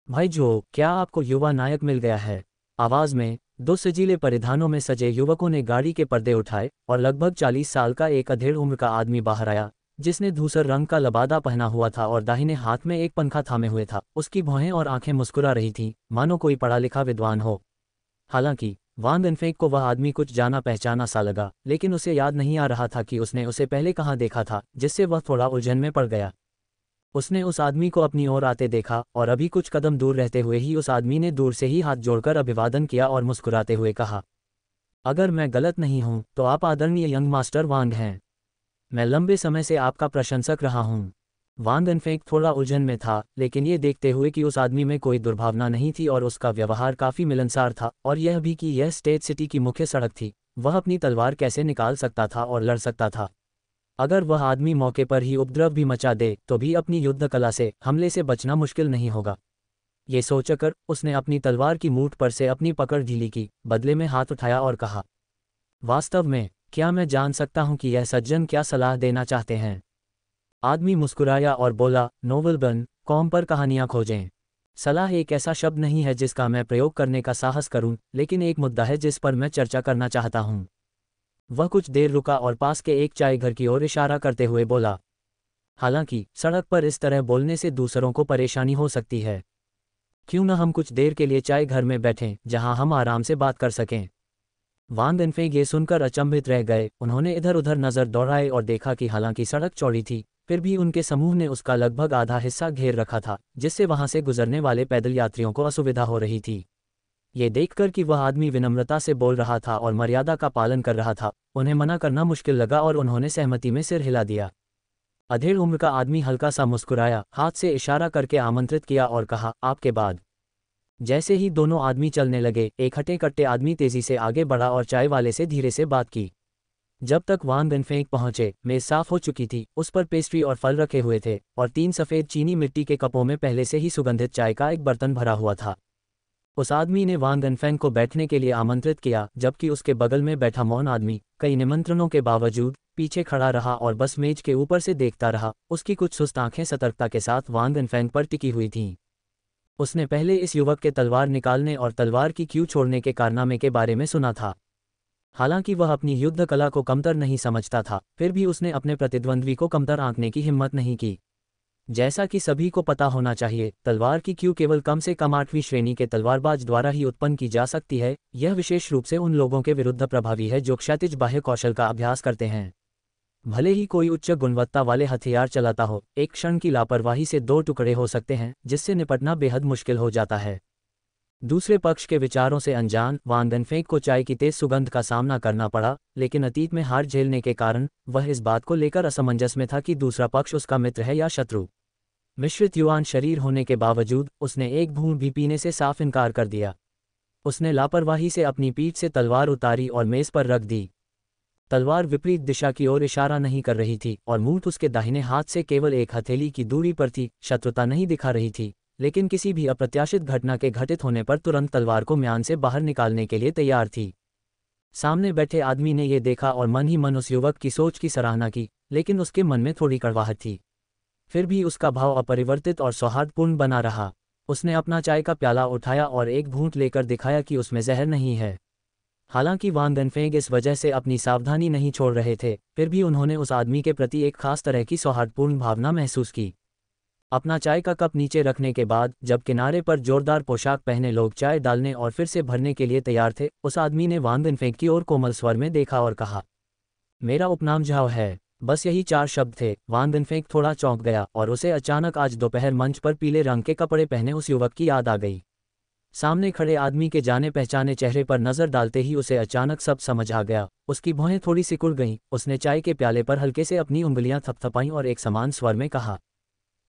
भाई जो, क्या आपको युवा नायक मिल गया है? आवाज़ में 2 सजीले परिधानों में सजे युवकों ने गाड़ी के पर्दे उठाए और लगभग 40 साल का एक अधेड़ उम्र का आदमी बाहर आया, जिसने धूसर रंग का लबादा पहना हुआ था और दाहिने हाथ में एक पंखा थामे हुए था। उसकी भौहें और आंखें मुस्कुरा रही थीं, मानो कोई पढ़ा लिखा विद्वान हो। हालांकि वांग अनफेंग को वह आदमी कुछ जाना पहचाना सा लगा, लेकिन उसे याद नहीं आ रहा था कि उसने उसे पहले कहाँ देखा था, जिससे वह थोड़ा उलझन में पड़ गया। उसने उस आदमी को अपनी ओर आते देखा और अभी कुछ कदम दूर रहते हुए ही उस आदमी ने दूर से ही हाथ जोड़कर अभिवादन किया और मुस्कुराते हुए कहा, अगर मैं गलत नहीं हूं तो आप आदरणीय यंग मास्टर वांग हैं। मैं लंबे समय से आपका प्रशंसक रहा हूं। वांग अनफेंग थोड़ा उलझन में था, लेकिन ये देखते हुए कि उस आदमी में कोई दुर्भावना नहीं थी और उसका व्यवहार काफ़ी मिलनसार था, और यह भी कि यह स्टेट सिटी की मुख्य सड़क थी, वह अपनी तलवार कैसे निकाल सकता था और लड़ सकता था। अगर वह आदमी मौके पर ही उपद्रव भी मचा दे तो भी अपनी युद्ध कला से हमले से बचना मुश्किल नहीं होगा। ये सोचकर उसने अपनी तलवार की मूठ पर से अपनी पकड़ ढीली की, बदले में हाथ उठाया और कहा, वास्तव में क्या मैं जान सकता हूं कि यह सज्जन क्या सलाह देना चाहते हैं? आदमी मुस्कुराया और बोला, नोवेल बन, कॉम पर कहानियाँ खोजें। सलाह एक ऐसा शब्द नहीं है जिसका मैं प्रयोग करने का साहस करूं, लेकिन एक मुद्दा है जिस पर मैं चर्चा करना चाहता हूं। वह कुछ देर रुका और पास के एक चाय घर की ओर इशारा करते हुए बोला, हालांकि सड़क पर इस तरह बोलने से दूसरों को परेशानी हो सकती है। क्यों न हम कुछ देर के लिए चाय घर में बैठें जहां हम आराम से बात कर सकें। वान दिनफेंग ये सुनकर अचंभित रह गए। उन्होंने इधर उधर नजर दौड़ाई और देखा कि हालांकि सड़क चौड़ी थी, फिर भी उनके समूह ने उसका लगभग आधा हिस्सा घेर रखा था, जिससे वहां से गुजरने वाले पैदल यात्रियों को असुविधा हो रही थी। ये देखकर कि वह आदमी विनम्रता से बोल रहा था और मर्यादा का पालन कर रहा था, उन्हें मना करना मुश्किल लगा और उन्होंने सहमति में सिर हिला दिया। अधेड़ उम्र का आदमी हल्का सा मुस्कुराया, हाथ से इशारा करके आमंत्रित किया और कहा, आपके बाद। जैसे ही दोनों आदमी चलने लगे, एक हटे कट्टे आदमी तेजी से आगे बढ़ा और चाय वाले से धीरे से बात की। जब तक वान दिनफेंग पहुंचे, मेज साफ हो चुकी थी, उस पर पेस्ट्री और फल रखे हुए थे और 3 सफ़ेद चीनी मिट्टी के कपों में पहले से ही सुगंधित चाय का एक बर्तन भरा हुआ था। उस आदमी ने वान दिनफेंग को बैठने के लिए आमंत्रित किया, जबकि उसके बगल में बैठा मौन आदमी कई निमंत्रणों के बावजूद पीछे खड़ा रहा और बस मेज के ऊपर से देखता रहा। उसकी कुछ सुस्त आंखें सतर्कता के साथ वान दिनफेंग पर टिकी हुई थीं। उसने पहले इस युवक के तलवार निकालने और तलवार की क्यू छोड़ने के कारनामे के बारे में सुना था। हालांकि वह अपनी युद्ध कला को कमतर नहीं समझता था, फिर भी उसने अपने प्रतिद्वंद्वी को कमतर आंकने की हिम्मत नहीं की। जैसा कि सभी को पता होना चाहिए, तलवार की क्यू केवल कम से कम 8वीं श्रेणी के तलवारबाज द्वारा ही उत्पन्न की जा सकती है। यह विशेष रूप से उन लोगों के विरुद्ध प्रभावी है जो क्षैतिज बाह्य कौशल का अभ्यास करते हैं। भले ही कोई उच्च गुणवत्ता वाले हथियार चलाता हो, एक क्षण की लापरवाही से 2 टुकड़े हो सकते हैं, जिससे निपटना बेहद मुश्किल हो जाता है। दूसरे पक्ष के विचारों से अनजान वान दिनफेंग को चाय की तेज सुगंध का सामना करना पड़ा, लेकिन अतीत में हार झेलने के कारण वह इस बात को लेकर असमंजस में था कि दूसरा पक्ष उसका मित्र है या शत्रु। मिश्रित युवान शरीर होने के बावजूद उसने एक बूंद भी पीने से साफ इनकार कर दिया। उसने लापरवाही से अपनी पीठ से तलवार उतारी और मेज पर रख दी। तलवार विपरीत दिशा की ओर इशारा नहीं कर रही थी और मूठ उसके दाहिने हाथ से केवल एक हथेली की दूरी पर थी। शत्रुता नहीं दिखा रही थी, लेकिन किसी भी अप्रत्याशित घटना के घटित होने पर तुरंत तलवार को म्यान से बाहर निकालने के लिए तैयार थी। सामने बैठे आदमी ने यह देखा और मन ही मन उस युवक की सोच की सराहना की, लेकिन उसके मन में थोड़ी कड़वाहट थी। फिर भी उसका भाव अपरिवर्तित और सौहार्दपूर्ण बना रहा। उसने अपना चाय का प्याला उठाया और एक घूंट लेकर दिखाया कि उसमें जहर नहीं है। हालांकि वान दिनफेंग इस वजह से अपनी सावधानी नहीं छोड़ रहे थे, फिर भी उन्होंने उस आदमी के प्रति एक खास तरह की सौहार्दपूर्ण भावना महसूस की। अपना चाय का कप नीचे रखने के बाद, जब किनारे पर जोरदार पोशाक पहने लोग चाय डालने और फिर से भरने के लिए तैयार थे, उस आदमी ने वान दिनफेंग की ओर कोमल स्वर में देखा और कहा, मेरा उपनाम झाओ है। बस यही 4 शब्द थे। वान दिनफेंग थोड़ा चौंक गया और उसे अचानक आज दोपहर मंच पर पीले रंग के कपड़े पहने उस युवक की याद आ गई। सामने खड़े आदमी के जाने पहचाने चेहरे पर नजर डालते ही उसे अचानक सब समझ आ गया। उसकी भौहें थोड़ी सिकुड़ गईं। उसने चाय के प्याले पर हल्के से अपनी उंगलियां थपथपाईं और एक समान स्वर में कहा,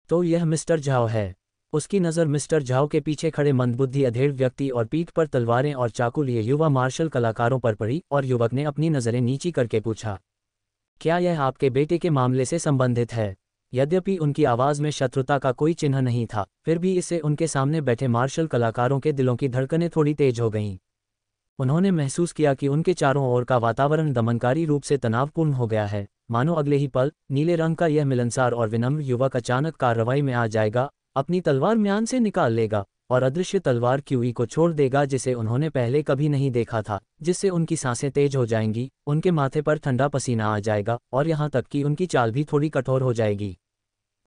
तो यह मिस्टर झाओ है। उसकी नज़र मिस्टर झाओ के पीछे खड़े मंदबुद्धि अधेड़ व्यक्ति और पीठ पर तलवारें और चाकू लिए युवा मार्शल कलाकारों पर पड़ी और युवक ने अपनी नज़रें नीची करके पूछा, क्या यह आपके बेटे के मामले से संबंधित है? यद्यपि उनकी आवाज़ में शत्रुता का कोई चिन्ह नहीं था, फिर भी इससे उनके सामने बैठे मार्शल कलाकारों के दिलों की धड़कनें थोड़ी तेज हो गईं। उन्होंने महसूस किया कि उनके चारों ओर का वातावरण दमनकारी रूप से तनावपूर्ण हो गया है, मानो अगले ही पल नीले रंग का यह मिलनसार और विनम्र युवक अचानक कार्रवाई में आ जाएगा, अपनी तलवार म्यान से निकाल लेगा और अदृश्य तलवार क्यूई को छोड़ देगा जिसे उन्होंने पहले कभी नहीं देखा था, जिससे उनकी सांसें तेज हो जाएंगी, उनके माथे पर ठंडा पसीना आ जाएगा और यहाँ तक कि उनकी चाल भी थोड़ी कठोर हो जाएगी।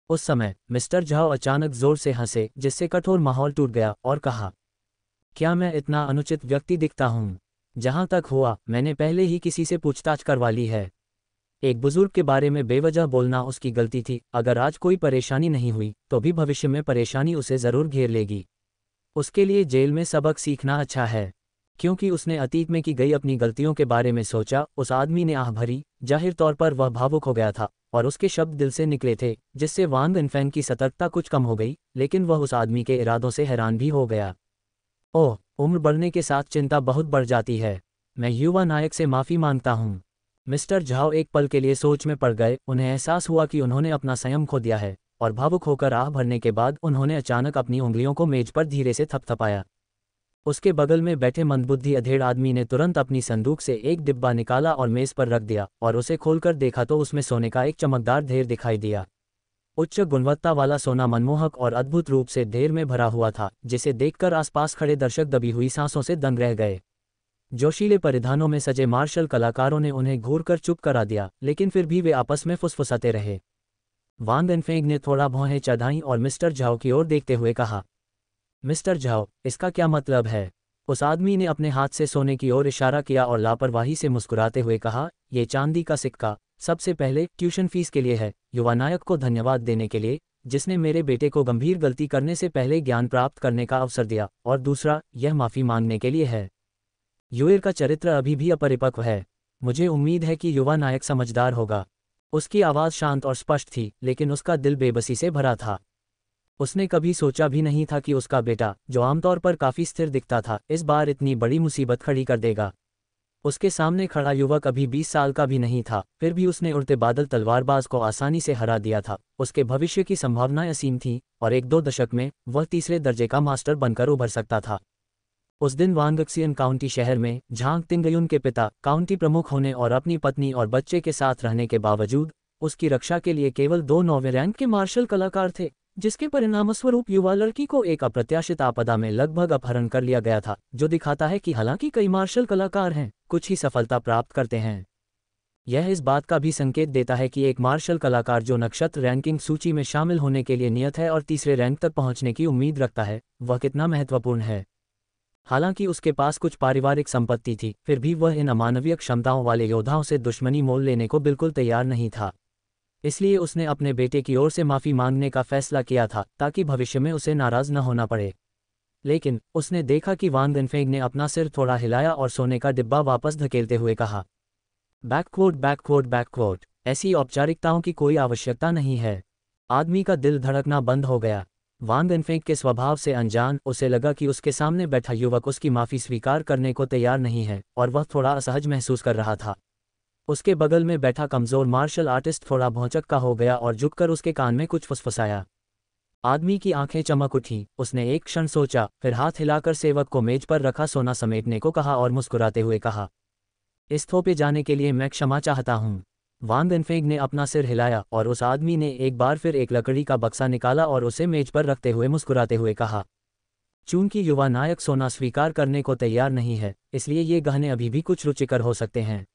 उस समय मिस्टर झाओ अचानक जोर से हंसे, जिससे कठोर माहौल टूट गया और कहा, क्या मैं इतना अनुचित व्यक्ति दिखता हूँ? जहाँ तक हुआ, मैंने पहले ही किसी से पूछताछ करवा ली है। एक बुजुर्ग के बारे में बेवजह बोलना उसकी गलती थी। अगर आज कोई परेशानी नहीं हुई तो भी भविष्य में परेशानी उसे जरूर घेर लेगी। उसके लिए जेल में सबक सीखना अच्छा है। क्योंकि उसने अतीत में की गई अपनी गलतियों के बारे में सोचा, उस आदमी ने आह भरी। जाहिर तौर पर वह भावुक हो गया था और उसके शब्द दिल से निकले थे, जिससे वान दिनफेंग की सतर्कता कुछ कम हो गई, लेकिन वह उस आदमी के इरादों से हैरान भी हो गया। ओह, उम्र बढ़ने के साथ चिंता बहुत बढ़ जाती है। मैं युवा नायक से माफ़ी मांगता हूँ। मिस्टर झाओ एक पल के लिए सोच में पड़ गए। उन्हें एहसास हुआ कि उन्होंने अपना संयम खो दिया है और भावुक होकर आह भरने के बाद उन्होंने अचानक अपनी उंगलियों को मेज पर धीरे से थपथपाया। उसके बगल में बैठे मंदबुद्धि अधेड़ आदमी ने तुरंत अपनी संदूक से एक डिब्बा निकाला और मेज पर रख दिया और उसे खोलकर देखा तो उसमें सोने का एक चमकदार ढेर दिखाई दिया। उच्च गुणवत्ता वाला सोना मनमोहक और अद्भुत रूप से ढेर में भरा हुआ था, जिसे देखकर आसपास खड़े दर्शक दबी हुई सांसों से दंग रह गए। जोशीले परिधानों में सजे मार्शल कलाकारों ने उन्हें घूरकर चुप करा दिया, लेकिन फिर भी वे आपस में फुसफुसाते रहे। वांग एनफेंग ने थोड़ा भौहें चढ़ाईं और मिस्टर झाओ की ओर देखते हुए कहा, मिस्टर झाओ, इसका क्या मतलब है? उस आदमी ने अपने हाथ से सोने की ओर इशारा किया और लापरवाही से मुस्कुराते हुए कहा, ये चांदी का सिक्का सबसे पहले ट्यूशन फीस के लिए है, युवा नायक को धन्यवाद देने के लिए, जिसने मेरे बेटे को गंभीर गलती करने से पहले ज्ञान प्राप्त करने का अवसर दिया, और दूसरा, यह माफ़ी मांगने के लिए है। युएर का चरित्र अभी भी अपरिपक्व है। मुझे उम्मीद है कि युवा नायक समझदार होगा। उसकी आवाज़ शांत और स्पष्ट थी, लेकिन उसका दिल बेबसी से भरा था। उसने कभी सोचा भी नहीं था कि उसका बेटा, जो आमतौर पर काफ़ी स्थिर दिखता था, इस बार इतनी बड़ी मुसीबत खड़ी कर देगा। उसके सामने खड़ा युवक अभी 20 साल का भी नहीं था, फिर भी उसने उड़ते बादल तलवारबाज को आसानी से हरा दिया था। उसके भविष्य की संभावनाएं असीम थीं, और 1-2 दशक में वह तीसरे दर्जे का मास्टर बनकर उभर सकता था। उस दिन वांगक्सियन काउंटी शहर में झांग तिंगयुन के पिता काउंटी प्रमुख होने और अपनी पत्नी और बच्चे के साथ रहने के बावजूद उसकी रक्षा के लिए केवल 2 नौवें रैंक के मार्शल कलाकार थे, जिसके परिणामस्वरूप युवा लड़की को एक अप्रत्याशित आपदा में लगभग अपहरण कर लिया गया था, जो दिखाता है कि हालांकि कई मार्शल कलाकार हैं, कुछ ही सफलता प्राप्त करते हैं। यह इस बात का भी संकेत देता है कि एक मार्शल कलाकार जो नक्षत्र रैंकिंग सूची में शामिल होने के लिए नियत है और तीसरे रैंक तक पहुंचने की उम्मीद रखता है, वह कितना महत्वपूर्ण है। हालांकि उसके पास कुछ पारिवारिक संपत्ति थी, फिर भी वह इन अमानवीय क्षमताओं वाले योद्धाओं से दुश्मनी मोल लेने को बिल्कुल तैयार नहीं था। इसलिए उसने अपने बेटे की ओर से माफ़ी मांगने का फैसला किया था, ताकि भविष्य में उसे नाराज़ न होना पड़े। लेकिन उसने देखा कि वांग एनफेंग ने अपना सिर थोड़ा हिलाया और सोने का डिब्बा वापस धकेलते हुए कहा, बैकवर्ड बैकवर्ड बैकवर्ड, ऐसी औपचारिकताओं की कोई आवश्यकता नहीं है। आदमी का दिल धड़कना बंद हो गया। वांग एनफेंग के स्वभाव से अनजान उसे लगा कि उसके सामने बैठा युवक उसकी माफ़ी स्वीकार करने को तैयार नहीं है, और वह थोड़ा असहज महसूस कर रहा था। उसके बगल में बैठा कमज़ोर मार्शल आर्टिस्ट थोड़ा भौंचक्का हो गया और झुककर उसके कान में कुछ फुसफुसाया। आदमी की आंखें चमक उठीं। उसने एक क्षण सोचा, फिर हाथ हिलाकर सेवक को मेज पर रखा सोना समेटने को कहा और मुस्कुराते हुए कहा, इस थोपे जाने के लिए मैं क्षमा चाहता हूँ। वांग एनफेंग ने अपना सिर हिलाया और उस आदमी ने एक बार फिर एक लकड़ी का बक्सा निकाला और उसे मेज पर रखते हुए मुस्कुराते हुए कहा, चूंकि युवा नायक सोना स्वीकार करने को तैयार नहीं है, इसलिए ये गहने अभी भी कुछ रुचिकर हो सकते हैं।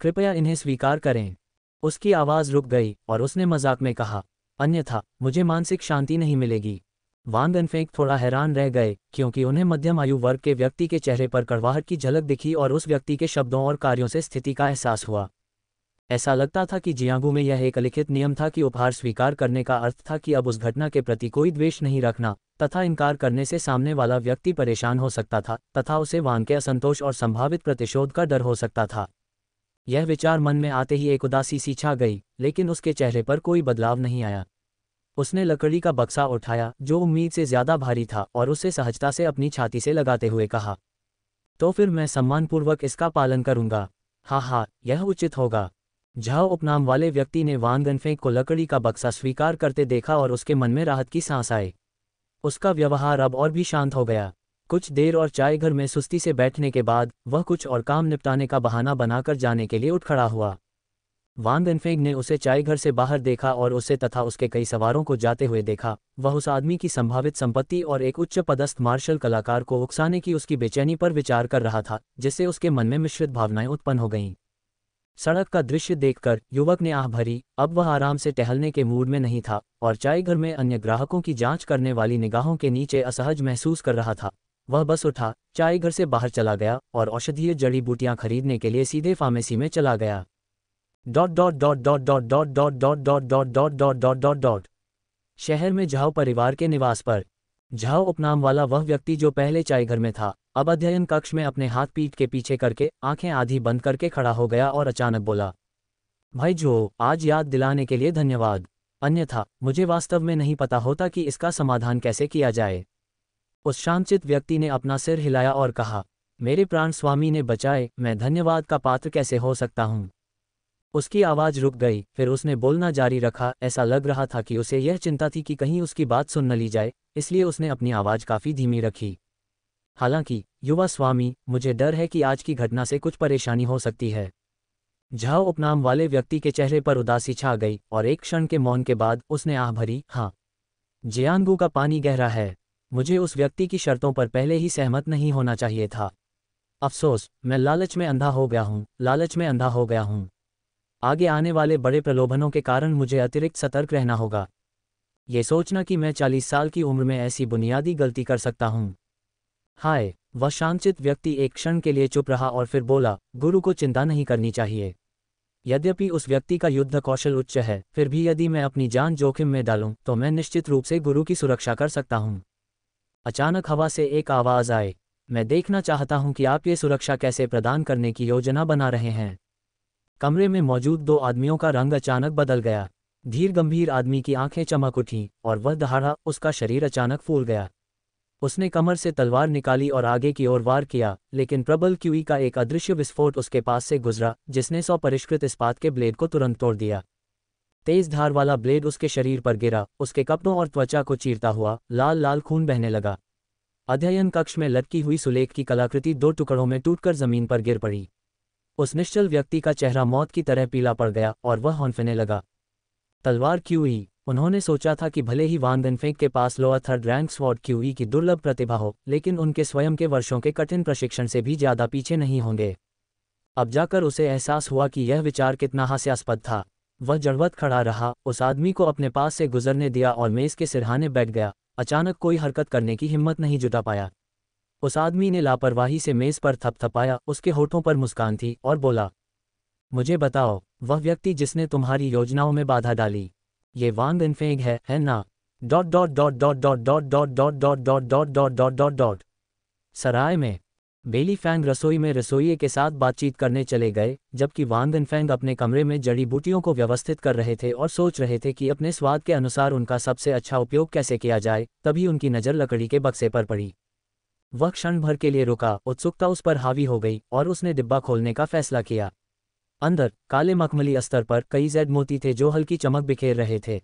कृपया इन्हें स्वीकार करें। उसकी आवाज़ रुक गई और उसने मजाक में कहा, अन्यथा मुझे मानसिक शांति नहीं मिलेगी। वांग एनफेंग थोड़ा हैरान रह गए, क्योंकि उन्हें मध्यम आयु वर्ग के व्यक्ति के चेहरे पर कड़वाहट की झलक दिखी और उस व्यक्ति के शब्दों और कार्यों से स्थिति का एहसास हुआ। ऐसा लगता था कि जियांगू में यह एक अलिखित नियम था कि उपहार स्वीकार करने का अर्थ था कि अब उस घटना के प्रति कोई द्वेष नहीं रखना, तथा इनकार करने से सामने वाला व्यक्ति परेशान हो सकता था, तथा उसे वांग के असंतोष और संभावित प्रतिशोध का डर हो सकता था। यह विचार मन में आते ही एक उदासी सी छा गई, लेकिन उसके चेहरे पर कोई बदलाव नहीं आया। उसने लकड़ी का बक्सा उठाया, जो उम्मीद से ज्यादा भारी था, और उसे सहजता से अपनी छाती से लगाते हुए कहा, तो फिर मैं सम्मानपूर्वक इसका पालन करूंगा। हाँ हाँ, यह उचित होगा। झाओ उपनाम वाले व्यक्ति ने वांग एनफेंग को लकड़ी का बक्सा स्वीकार करते देखा और उसके मन में राहत की सांस आई। उसका व्यवहार अब और भी शांत हो गया। कुछ देर और चाय घर में सुस्ती से बैठने के बाद वह कुछ और काम निपटाने का बहाना बनाकर जाने के लिए उठ खड़ा हुआ। वांग एनफेंग ने उसे चाय घर से बाहर देखा और उसे तथा उसके कई सवारों को जाते हुए देखा। वह उस आदमी की संभावित संपत्ति और एक उच्च पदस्थ मार्शल कलाकार को उकसाने की उसकी बेचैनी पर विचार कर रहा था, जिससे उसके मन में मिश्रित भावनाएं उत्पन्न हो गईं। सड़क का दृश्य देखकर युवक ने आह भरी। अब वह आराम से टहलने के मूड में नहीं था और चाय घर में अन्य ग्राहकों की जांच करने वाली निगाहों के नीचे असहज महसूस कर रहा था। वह बस उठा, चाय घर से बाहर चला गया और औषधीय जड़ी बूटियां खरीदने के लिए सीधे फार्मेसी में चला गया। शहर में झाओ परिवार के निवास पर झाओ उपनाम वाला वह व्यक्ति जो पहले चाय घर में था, अब अध्ययन कक्ष में अपने हाथ पीठ के पीछे करके आंखें आधी बंद करके खड़ा हो गया और अचानक बोला, भाई जो, आज याद दिलाने के लिए धन्यवाद, अन्यथा मुझे वास्तव में नहीं पता होता कि इसका समाधान कैसे किया जाए। उस शांतचित्त व्यक्ति ने अपना सिर हिलाया और कहा, मेरे प्राण स्वामी ने बचाए, मैं धन्यवाद का पात्र कैसे हो सकता हूँ। उसकी आवाज़ रुक गई, फिर उसने बोलना जारी रखा। ऐसा लग रहा था कि उसे यह चिंता थी कि कहीं उसकी बात सुन न ली जाए, इसलिए उसने अपनी आवाज़ काफ़ी धीमी रखी। हालांकि युवा स्वामी, मुझे डर है कि आज की घटना से कुछ परेशानी हो सकती है। झाओ उपनाम वाले व्यक्ति के चेहरे पर उदासी छा गई और एक क्षण के मौन के बाद उसने आह भरी, हाँ, जियांगू का पानी गहरा है। मुझे उस व्यक्ति की शर्तों पर पहले ही सहमत नहीं होना चाहिए था। अफसोस, मैं लालच में अंधा हो गया हूँ, लालच में अंधा हो गया हूँ। आगे आने वाले बड़े प्रलोभनों के कारण मुझे अतिरिक्त सतर्क रहना होगा। ये सोचना कि मैं 40 साल की उम्र में ऐसी बुनियादी गलती कर सकता हूँ। हाय, वह शांतचित्त व्यक्ति एक क्षण के लिए चुप रहा और फिर बोला, गुरु को चिंता नहीं करनी चाहिए। यद्यपि उस व्यक्ति का युद्ध कौशल उच्च है, फिर भी यदि मैं अपनी जान जोखिम में डालूं तो मैं निश्चित रूप से गुरु की सुरक्षा कर सकता हूं। अचानक हवा से एक आवाज़ आए, मैं देखना चाहता हूं कि आप ये सुरक्षा कैसे प्रदान करने की योजना बना रहे हैं। कमरे में मौजूद दो आदमियों का रंग अचानक बदल गया। धीर गंभीर आदमी की आंखें चमक उठीं और वह दहाड़ा, उसका शरीर अचानक फूल गया। उसने कमर से तलवार निकाली और आगे की ओर वार किया, लेकिन प्रबल क्यूई का एक अदृश्य विस्फोट उसके पास से गुजरा, जिसने 100 परिष्कृत इस्पात के ब्लेड को तुरंत तोड़ दिया। तेज धार वाला ब्लेड उसके शरीर पर गिरा, उसके कपड़ों और त्वचा को चीरता हुआ लाल लाल खून बहने लगा। अध्ययन कक्ष में लटकी हुई सुलेख की कलाकृति 2 टुकड़ों में टूटकर जमीन पर गिर पड़ी। उस निश्चल व्यक्ति का चेहरा मौत की तरह पीला पड़ गया और वह हौंफने लगा। तलवार क्यूई, उन्होंने सोचा था कि भले ही वान देनफेंग के पास lower third rank sword qi की दुर्लभ प्रतिभा हो, लेकिन उनके स्वयं के वर्षों के कठिन प्रशिक्षण से भी ज्यादा पीछे नहीं होंगे। अब जाकर उसे एहसास हुआ कि यह विचार कितना हास्यास्पद था। वह जड़वत खड़ा रहा, उस आदमी को अपने पास से गुजरने दिया और मेज के सिरहाने बैठ गया। अचानक कोई हरकत करने की हिम्मत नहीं जुटा पाया। उस आदमी ने लापरवाही से मेज पर थपथपाया, उसके होठों पर मुस्कान थी, और बोला, मुझे बताओ, वह व्यक्ति जिसने तुम्हारी योजनाओं में बाधा डाली, ये वान देनफेंग है ना? Dot dot dot dot dot dot dot dot dot dot dot dot dot dot dot. सराय में बेली फैंग रसोई में रसोइये के साथ बातचीत करने चले गए, जबकि वान देनफेंग अपने कमरे में जड़ी बूटियों को व्यवस्थित कर रहे थे और सोच रहे थे कि अपने स्वाद के अनुसार उनका सबसे अच्छा उपयोग कैसे किया जाए। तभी उनकी नज़र लकड़ी के बक्से पर पड़ी। वह क्षण भर के लिए रुका, उत्सुकता उस पर हावी हो गई और उसने डिब्बा खोलने का फैसला किया। अंदर काले मखमली अस्तर पर कई जैड मोती थे जो हल्की चमक बिखेर रहे थे।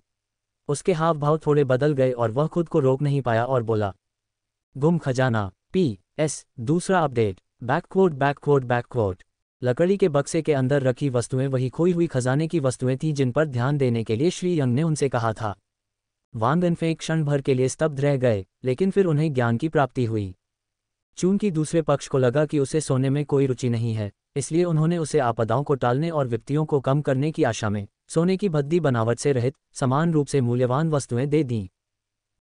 उसके हाव भाव थोड़े बदल गए और वह खुद को रोक नहीं पाया और बोला, गुम खजाना, PS, दूसरा अपडेट, बैकवर्ड बैकवर्ड बैकवर्ड। लकड़ी के बक्से के अंदर रखी वस्तुएं वही खोई हुई खजाने की वस्तुएं थीं जिन पर ध्यान देने के लिए श्री यंग ने उनसे कहा था। वान देनफेंग क्षण भर के लिए स्तब्ध रह गए, लेकिन फिर उन्हें ज्ञान की प्राप्ति हुई। चूंकि दूसरे पक्ष को लगा कि उसे सोने में कोई रुचि नहीं है, इसलिए उन्होंने उसे आपदाओं को टालने और विपत्तियों को कम करने की आशा में सोने की भद्दी बनावट से रहित समान रूप से मूल्यवान वस्तुएं दे दीं।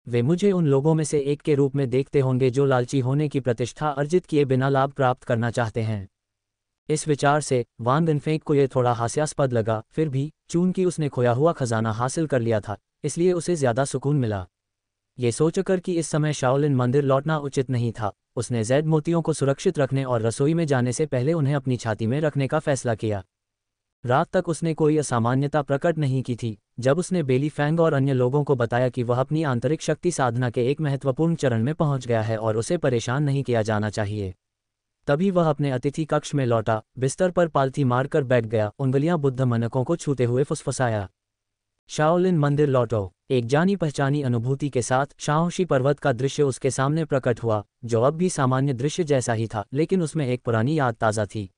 वे मुझे उन लोगों में से एक के रूप में देखते होंगे जो लालची होने की प्रतिष्ठा अर्जित किए बिना लाभ प्राप्त करना चाहते हैं। इस विचार से वान देनफेंग को यह थोड़ा हास्यास्पद लगा, फिर भी चूंकि उसने खोया हुआ खजाना हासिल कर लिया था, इसलिए उसे ज्यादा सुकून मिला। ये सोचकर कि इस समय शाओलिन मंदिर लौटना उचित नहीं था, उसने जैड मोतियों को सुरक्षित रखने और रसोई में जाने से पहले उन्हें अपनी छाती में रखने का फैसला किया। रात तक उसने कोई असामान्यता प्रकट नहीं की थी। जब उसने बेली फैंग और अन्य लोगों को बताया कि वह अपनी आंतरिक शक्ति साधना के एक महत्वपूर्ण चरण में पहुंच गया है और उसे परेशान नहीं किया जाना चाहिए, तभी वह अपने अतिथि कक्ष में लौटा, बिस्तर पर पालथी मारकर बैठ गया, उंगलियां बुद्ध मनकों को छूते हुए फुसफुसाया, शाओलिन मंदिर लौटो। एक जानी पहचानी अनुभूति के साथ शाओशी पर्वत का दृश्य उसके सामने प्रकट हुआ, जो अब भी सामान्य दृश्य जैसा ही था, लेकिन उसमें एक पुरानी याद ताज़ा थी।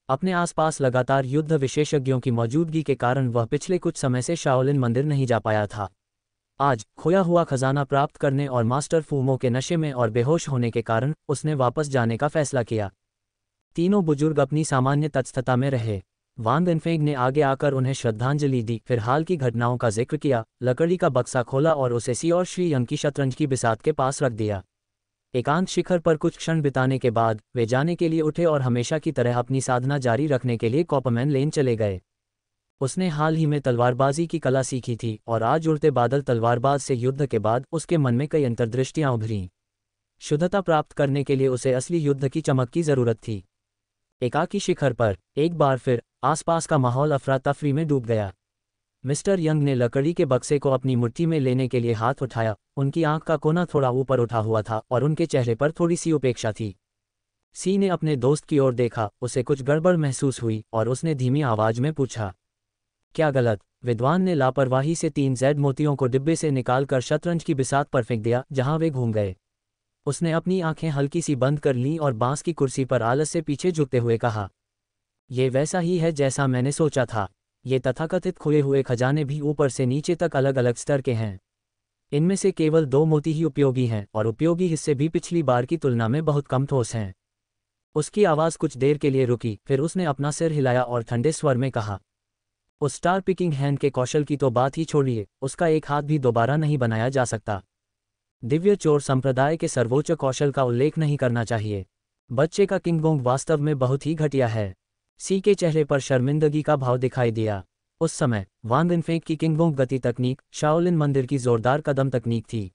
अपने आसपास लगातार युद्ध विशेषज्ञों की मौजूदगी के कारण वह पिछले कुछ समय से शाओलिन मंदिर नहीं जा पाया था। आज खोया हुआ खजाना प्राप्त करने और मास्टर फूमो के नशे में और बेहोश होने के कारण उसने वापस जाने का फैसला किया। तीनों बुजुर्ग अपनी सामान्य तटस्थता में रहे। वान देनफेंग ने आगे आकर उन्हें श्रद्धांजलि दी, फिर हाल की घटनाओं का जिक्र किया, लकड़ी का बक्सा खोला और उसे सी और श्री यंग की शतरंज की बिसात के पास रख दिया। एकांत शिखर पर कुछ क्षण बिताने के बाद वे जाने के लिए उठे और हमेशा की तरह अपनी साधना जारी रखने के लिए कॉपरमैन लेन चले गए। उसने हाल ही में तलवारबाजी की कला सीखी थी और आज उड़ते बादल तलवारबाज से युद्ध के बाद उसके मन में कई अंतर्दृष्टियां उभरीं। शुद्धता प्राप्त करने के लिए उसे असली युद्ध की चमक की जरूरत थी। एकाकी शिखर पर एक बार फिर आसपास का माहौल अफरा तफरी में डूब गया। मिस्टर यंग ने लकड़ी के बक्से को अपनी मुट्ठी में लेने के लिए हाथ उठाया, उनकी आंख का कोना थोड़ा ऊपर उठा हुआ था और उनके चेहरे पर थोड़ी सी उपेक्षा थी। सी ने अपने दोस्त की ओर देखा, उसे कुछ गड़बड़ महसूस हुई और उसने धीमी आवाज में पूछा, क्या गलत? विद्वान ने लापरवाही से 3 जैड मोतियों को डिब्बे से निकालकर शतरंज की बिसात पर फेंक दिया, जहां वे घूम गए। उसने अपनी आंखें हल्की सी बंद कर लीं और बांस की कुर्सी पर आलस से पीछे झुकते हुए कहा, ये वैसा ही है जैसा मैंने सोचा था। ये तथाकथित खोए हुए खजाने भी ऊपर से नीचे तक अलग अलग स्तर के हैं। इनमें से केवल 2 मोती ही उपयोगी हैं और उपयोगी हिस्से भी पिछली बार की तुलना में बहुत कम ठोस हैं। उसकी आवाज़ कुछ देर के लिए रुकी, फिर उसने अपना सिर हिलाया और ठंडे स्वर में कहा, उस स्टार पिकिंग हैंड के कौशल की तो बात ही छोड़िए, उसका एक हाथ भी दोबारा नहीं बनाया जा सकता। दिव्य चोर संप्रदाय के सर्वोच्च कौशल का उल्लेख नहीं करना चाहिए। बच्चे का किंगबोंग वास्तव में बहुत ही घटिया है। सी के चेहरे पर शर्मिंदगी का भाव दिखाई दिया। उस समय वान दिनफेंग की किंगबोंग गति तकनीक शाओलिन मंदिर की जोरदार कदम तकनीक थी।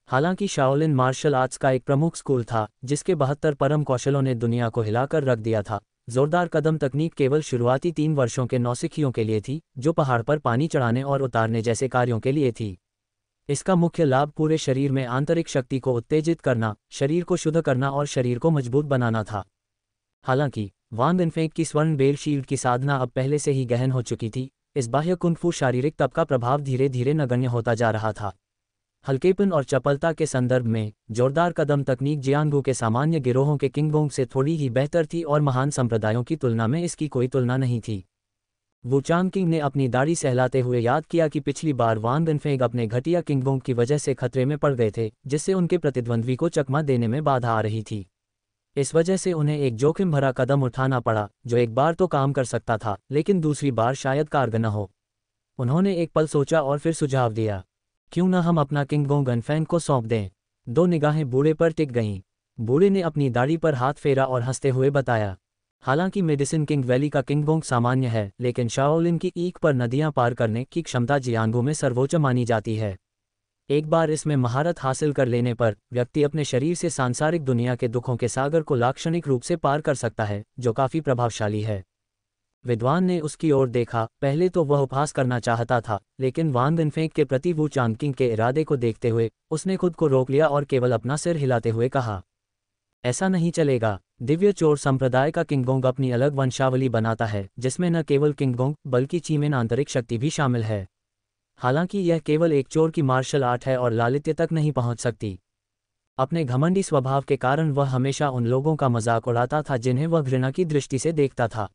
हालांकि शाओलिन मार्शल आर्ट्स का एक प्रमुख स्कूल था जिसके 72 परम कौशलों ने दुनिया को हिलाकर रख दिया था, जोरदार कदम तकनीक केवल शुरुआती 3 वर्षों के नौसिखियों के लिए थी, जो पहाड़ पर पानी चढ़ाने और उतारने जैसे कार्यों के लिए थी। इसका मुख्य लाभ पूरे शरीर में आंतरिक शक्ति को उत्तेजित करना, शरीर को शुद्ध करना और शरीर को मजबूत बनाना था। हालांकि वान दिनफेंग की स्वर्ण बेल शील्ड की साधना अब पहले से ही गहन हो चुकी थी, इस बाह्य कुंग-फू शारीरिक तप का प्रभाव धीरे धीरे नगण्य होता जा रहा था। हल्केपन और चपलता के संदर्भ में जोरदार कदम तकनीक जियांगू के सामान्य गिरोहों के किंगबोंग से थोड़ी ही बेहतर थी और महान संप्रदायों की तुलना में इसकी कोई तुलना नहीं थी। वुचांग किंग ने अपनी दाढ़ी सहलाते हुए याद किया कि पिछली बार वान दिनफेंग अपने घटिया किंगबोंग की वजह से खतरे में पड़ गए थे, जिससे उनके प्रतिद्वंद्वी को चकमा देने में बाधा आ रही थी। इस वजह से उन्हें एक जोखिम भरा कदम उठाना पड़ा, जो एक बार तो काम कर सकता था लेकिन दूसरी बार शायद कारगर न हो। उन्होंने एक पल सोचा और फिर सुझाव दिया, क्यों न हम अपना किंगबोंग गनफैंग को सौंप दें। 2 निगाहें बूढ़े पर टिक गईं। बूढ़े ने अपनी दाढ़ी पर हाथ फेरा और हंसते हुए बताया, हालांकि मेडिसिन किंग वैली का किंगबोंग सामान्य है, लेकिन शाओलिन की ईक पर नदियां पार करने की क्षमता जियांगू में सर्वोच्च मानी जाती है। एक बार इसमें महारत हासिल कर लेने पर व्यक्ति अपने शरीर से सांसारिक दुनिया के दुखों के सागर को लाक्षणिक रूप से पार कर सकता है, जो काफी प्रभावशाली है। विद्वान ने उसकी ओर देखा। पहले तो वह उपहास करना चाहता था, लेकिन वान दिनफेंग के प्रति वू चांगकिंग के इरादे को देखते हुए उसने खुद को रोक लिया और केवल अपना सिर हिलाते हुए कहा, ऐसा नहीं चलेगा। दिव्य चोर संप्रदाय का किंगबोंग अपनी अलग वंशावली बनाता है, जिसमें न केवल किंगबोंग बल्कि चीमेन आंतरिक शक्ति भी शामिल है। हालांकि यह केवल एक चोर की मार्शल आर्ट है और लालित्य तक नहीं पहुंच सकती। अपने घमंडी स्वभाव के कारण वह हमेशा उन लोगों का मजाक उड़ाता था जिन्हें वह घृणा की दृष्टि से देखता था।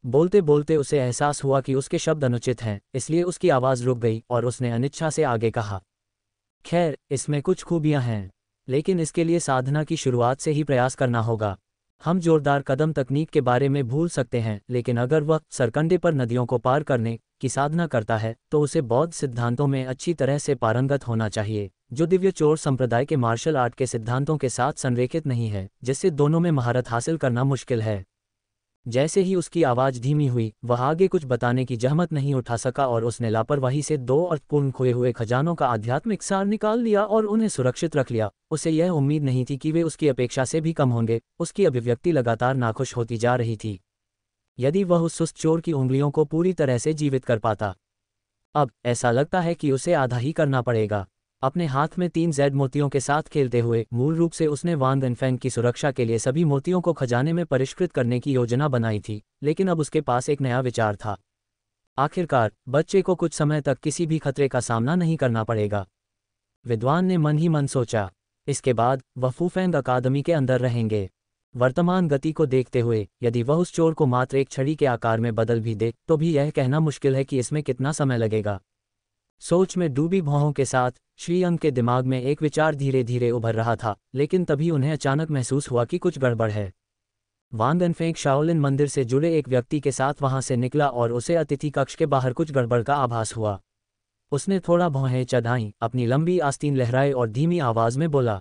बोलते बोलते उसे एहसास हुआ कि उसके शब्द अनुचित हैं, इसलिए उसकी आवाज़ रुक गई और उसने अनिच्छा से आगे कहा, खैर, इसमें कुछ खूबियां हैं, लेकिन इसके लिए साधना की शुरुआत से ही प्रयास करना होगा। हम जोरदार कदम तकनीक के बारे में भूल सकते हैं, लेकिन अगर वह सरकंडे पर नदियों को पार करने की साधना करता है तो उसे बौद्ध सिद्धांतों में अच्छी तरह से पारंगत होना चाहिए, जो दिव्य चोर संप्रदाय के मार्शल आर्ट के सिद्धांतों के साथ संरेखित नहीं है, जिससे दोनों में महारत हासिल करना मुश्किल है। जैसे ही उसकी आवाज़ धीमी हुई, वह आगे कुछ बताने की जहमत नहीं उठा सका और उसने लापरवाही से 2 अर्थपूर्ण खोए हुए खजानों का आध्यात्मिक सार निकाल लिया और उन्हें सुरक्षित रख लिया। उसे यह उम्मीद नहीं थी कि वे उसकी अपेक्षा से भी कम होंगे। उसकी अभिव्यक्ति लगातार नाखुश होती जा रही थी। यदि वह उस सुस्त चोर की उंगलियों को पूरी तरह से जीवित कर पाता। अब ऐसा लगता है कि उसे आधा ही करना पड़ेगा। अपने हाथ में 3 जेड मोतियों के साथ खेलते हुए मूल रूप से उसने वान दिनफेंग की सुरक्षा के लिए सभी मोतियों को खजाने में परिष्कृत करने की योजना बनाई थी, लेकिन अब उसके पास एक नया विचार था। आखिरकार बच्चे को कुछ समय तक किसी भी खतरे का सामना नहीं करना पड़ेगा। विद्वान ने मन ही मन सोचा। इसके बाद वह फूफेंग अकादमी के अंदर रहेंगे। वर्तमान गति को देखते हुए यदि वह उस चोर को मात्र एक छड़ी के आकार में बदल भी दे तो भी यह कहना मुश्किल है कि इसमें कितना समय लगेगा। सोच में डूबी भौहों के साथ श्रीयंग के दिमाग में एक विचार धीरे धीरे उभर रहा था, लेकिन तभी उन्हें अचानक महसूस हुआ कि कुछ गड़बड़ है। वान दिनफेंग शाओलिन मंदिर से जुड़े एक व्यक्ति के साथ वहां से निकला और उसे अतिथि कक्ष के बाहर कुछ गड़बड़ का आभास हुआ। उसने थोड़ा भौहें चढ़ाईं, अपनी लंबी आस्तीन लहराए और धीमी आवाज में बोला,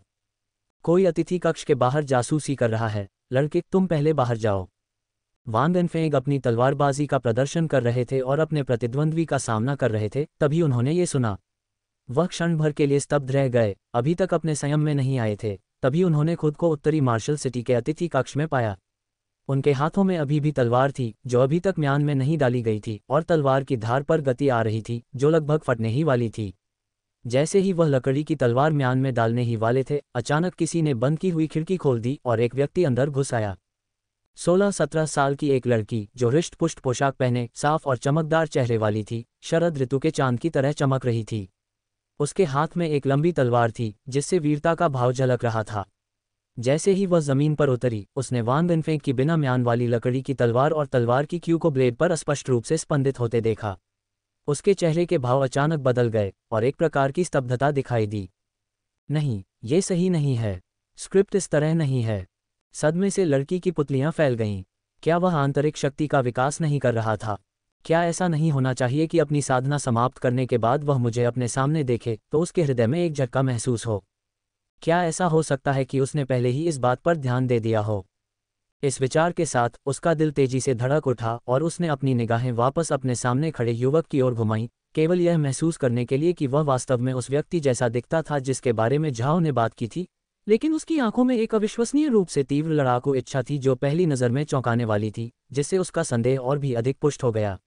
कोई अतिथि कक्ष के बाहर जासूसी कर रहा है। लड़के, तुम पहले बाहर जाओ। वान दिनफेंग अपनी तलवारबाजी का प्रदर्शन कर रहे थे और अपने प्रतिद्वंद्वी का सामना कर रहे थे, तभी उन्होंने ये सुना। वह क्षण भर के लिए स्तब्ध रह गए, अभी तक अपने संयम में नहीं आए थे। तभी उन्होंने खुद को उत्तरी मार्शल सिटी के अतिथि कक्ष में पाया। उनके हाथों में अभी भी तलवार थी, जो अभी तक म्यान में नहीं डाली गई थी, और तलवार की धार पर गति आ रही थी, जो लगभग फटने ही वाली थी। जैसे ही वह लकड़ी की तलवार म्यान में डालने ही वाले थे, अचानक किसी ने बंद की हुई खिड़की खोल दी और एक व्यक्ति अंदर घुस आया। 16-17 साल की एक लड़की, जो हृष्ट पुष्ट पोशाक पहने साफ और चमकदार चेहरे वाली थी, शरद ऋतु के चांद की तरह चमक रही थी। उसके हाथ में एक लंबी तलवार थी, जिससे वीरता का भाव झलक रहा था। जैसे ही वह जमीन पर उतरी, उसने वान वेनफेंग की बिना म्यान वाली लकड़ी की तलवार और तलवार की क्यू को ब्लेड पर स्पष्ट रूप से स्पंदित होते देखा। उसके चेहरे के भाव अचानक बदल गए और एक प्रकार की स्तब्धता दिखाई दी। नहीं, ये सही नहीं है। स्क्रिप्ट इस तरह नहीं है। सदमे से लड़की की पुतलियां फैल गईं। क्या वह आंतरिक शक्ति का विकास नहीं कर रहा था? क्या ऐसा नहीं होना चाहिए कि अपनी साधना समाप्त करने के बाद वह मुझे अपने सामने देखे तो उसके हृदय में एक झटका महसूस हो? क्या ऐसा हो सकता है कि उसने पहले ही इस बात पर ध्यान दे दिया हो? इस विचार के साथ उसका दिल तेजी से धड़क उठा और उसने अपनी निगाहें वापस अपने सामने खड़े युवक की ओर घुमाईं, केवल यह महसूस करने के लिए कि वह वास्तव में उस व्यक्ति जैसा दिखता था जिसके बारे में झाओ ने बात की थी, लेकिन उसकी आंखों में एक अविश्वसनीय रूप से तीव्र लड़ाकू इच्छा थी जो पहली नज़र में चौंकाने वाली थी, जिससे उसका संदेह और भी अधिक पुष्ट हो गया।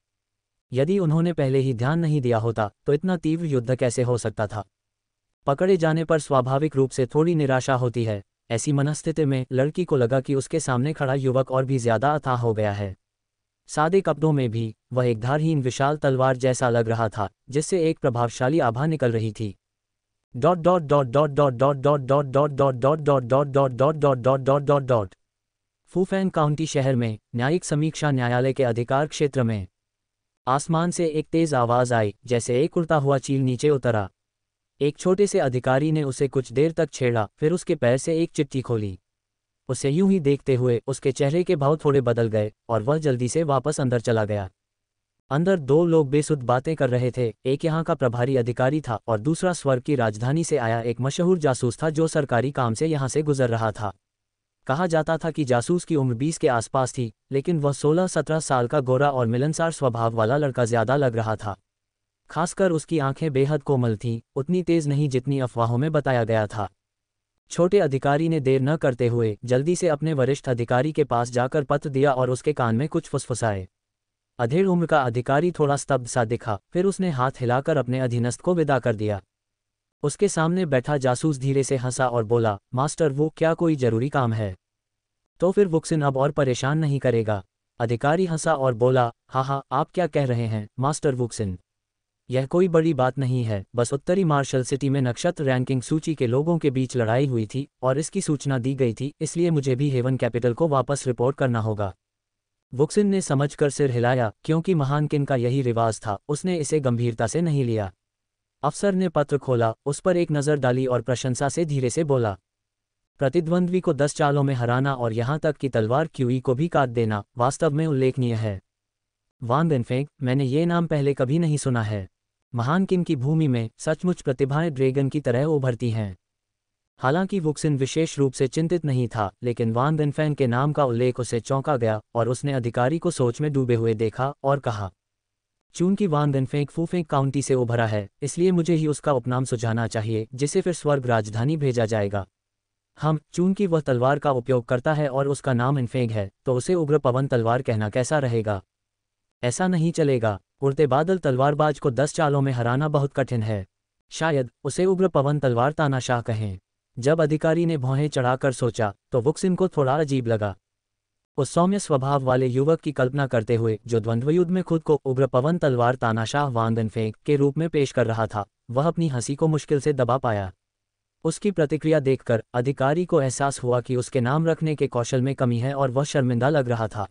यदि उन्होंने पहले ही ध्यान नहीं दिया होता तो इतना तीव्र युद्ध कैसे हो सकता था? पकड़े जाने पर स्वाभाविक रूप से थोड़ी निराशा होती है। ऐसी मनस्थिति में लड़की को लगा कि उसके सामने खड़ा युवक और भी ज्यादा अथाह हो गया है। सादे कपड़ों में भी वह एक धारहीन विशाल तलवार जैसा लग रहा था, जिससे एक प्रभावशाली आभा निकल रही थी। Dot dot dot dot dot dot dot dot dot dot dot dot dot dot dot dot dot dot dot Fufeng County शहर में न्यायिक समीक्षा न्यायालय के अधिकार क्षेत्र में आसमान से एक तेज आवाज आई, जैसे एक उड़ता हुआ चील नीचे उतरा। एक छोटे से अधिकारी ने उसे कुछ देर तक छेड़ा, फिर उसके पैर से एक चिट्ठी खोली। उसे यूं ही देखते हुए उसके चेहरे के भाव थोड़े बदल गए और वह जल्दी से वापस अंदर चला गया। अंदर दो लोग बेसुध बातें कर रहे थे। एक यहाँ का प्रभारी अधिकारी था और दूसरा स्वर्ग की राजधानी से आया एक मशहूर जासूस था जो सरकारी काम से यहाँ से गुजर रहा था। कहा जाता था कि जासूस की उम्र 20 के आसपास थी, लेकिन वह 16-17 साल का गोरा और मिलनसार स्वभाव वाला लड़का ज्यादा लग रहा था। खासकर उसकी आंखें बेहद कोमल थीं, उतनी तेज नहीं जितनी अफवाहों में बताया गया था। छोटे अधिकारी ने देर न करते हुए जल्दी से अपने वरिष्ठ अधिकारी के पास जाकर पत्र दिया और उसके कान में कुछ फुसफुसाए। अधेड़ उम्र का अधिकारी थोड़ा स्तब्ध सा दिखा, फिर उसने हाथ हिलाकर अपने अधीनस्थ को विदा कर दिया। उसके सामने बैठा जासूस धीरे से हंसा और बोला, मास्टर, वो क्या कोई जरूरी काम है? तो फिर वुक्सिन अब और परेशान नहीं करेगा। अधिकारी हंसा और बोला, हाँ हाँ, आप क्या कह रहे हैं मास्टर वुक्सिन? यह कोई बड़ी बात नहीं है, बस उत्तरी मार्शल सिटी में नक्षत्र रैंकिंग सूची के लोगों के बीच लड़ाई हुई थी और इसकी सूचना दी गई थी, इसलिए मुझे भी हेवन कैपिटल को वापस रिपोर्ट करना होगा। वुक्सिन ने समझकर सिर हिलाया, क्योंकि महानकिन का यही रिवाज था। उसने इसे गंभीरता से नहीं लिया। अफसर ने पत्र खोला, उस पर एक नज़र डाली और प्रशंसा से धीरे से बोला, प्रतिद्वंद्वी को 10 चालों में हराना और यहाँ तक कि तलवार क्यूई को भी काट देना वास्तव में उल्लेखनीय है। वान वेनफेंग, मैंने ये नाम पहले कभी नहीं सुना है। महानकिन की भूमि में सचमुच प्रतिभाएं ड्रैगन की तरह उभरती हैं। हालांकि वुक्सिन विशेष रूप से चिंतित नहीं था, लेकिन वान वेनफेंग के नाम का उल्लेख उसे चौंका गया और उसने अधिकारी को सोच में डूबे हुए देखा और कहा, चूंकि वान वेनफेंग फूफेंग काउंटी से उभरा है, इसलिए मुझे ही उसका उपनाम सुझाना चाहिए, जिसे फिर स्वर्ग राजधानी भेजा जाएगा। चूंकि वह तलवार का उपयोग करता है और उसका नाम इनफेंग है, तो उसे उग्र पवन तलवार कहना कैसा रहेगा? ऐसा नहीं चलेगा। उड़ते बादल तलवारबाज को 10 चालों में हराना बहुत कठिन है। शायद उसे उग्र पवन तलवार तानाशाह कहें। जब अधिकारी ने भौहें चढ़ाकर सोचा तो वुक्सिन को थोड़ा अजीब लगा। उस सौम्य स्वभाव वाले युवक की कल्पना करते हुए जो द्वंद्वयुद्ध में खुद को उग्र पवन तलवार तानाशाह वान वेनफेंग के रूप में पेश कर रहा था, वह अपनी हंसी को मुश्किल से दबा पाया। उसकी प्रतिक्रिया देखकर अधिकारी को एहसास हुआ कि उसके नाम रखने के कौशल में कमी है और वह शर्मिंदा लग रहा था।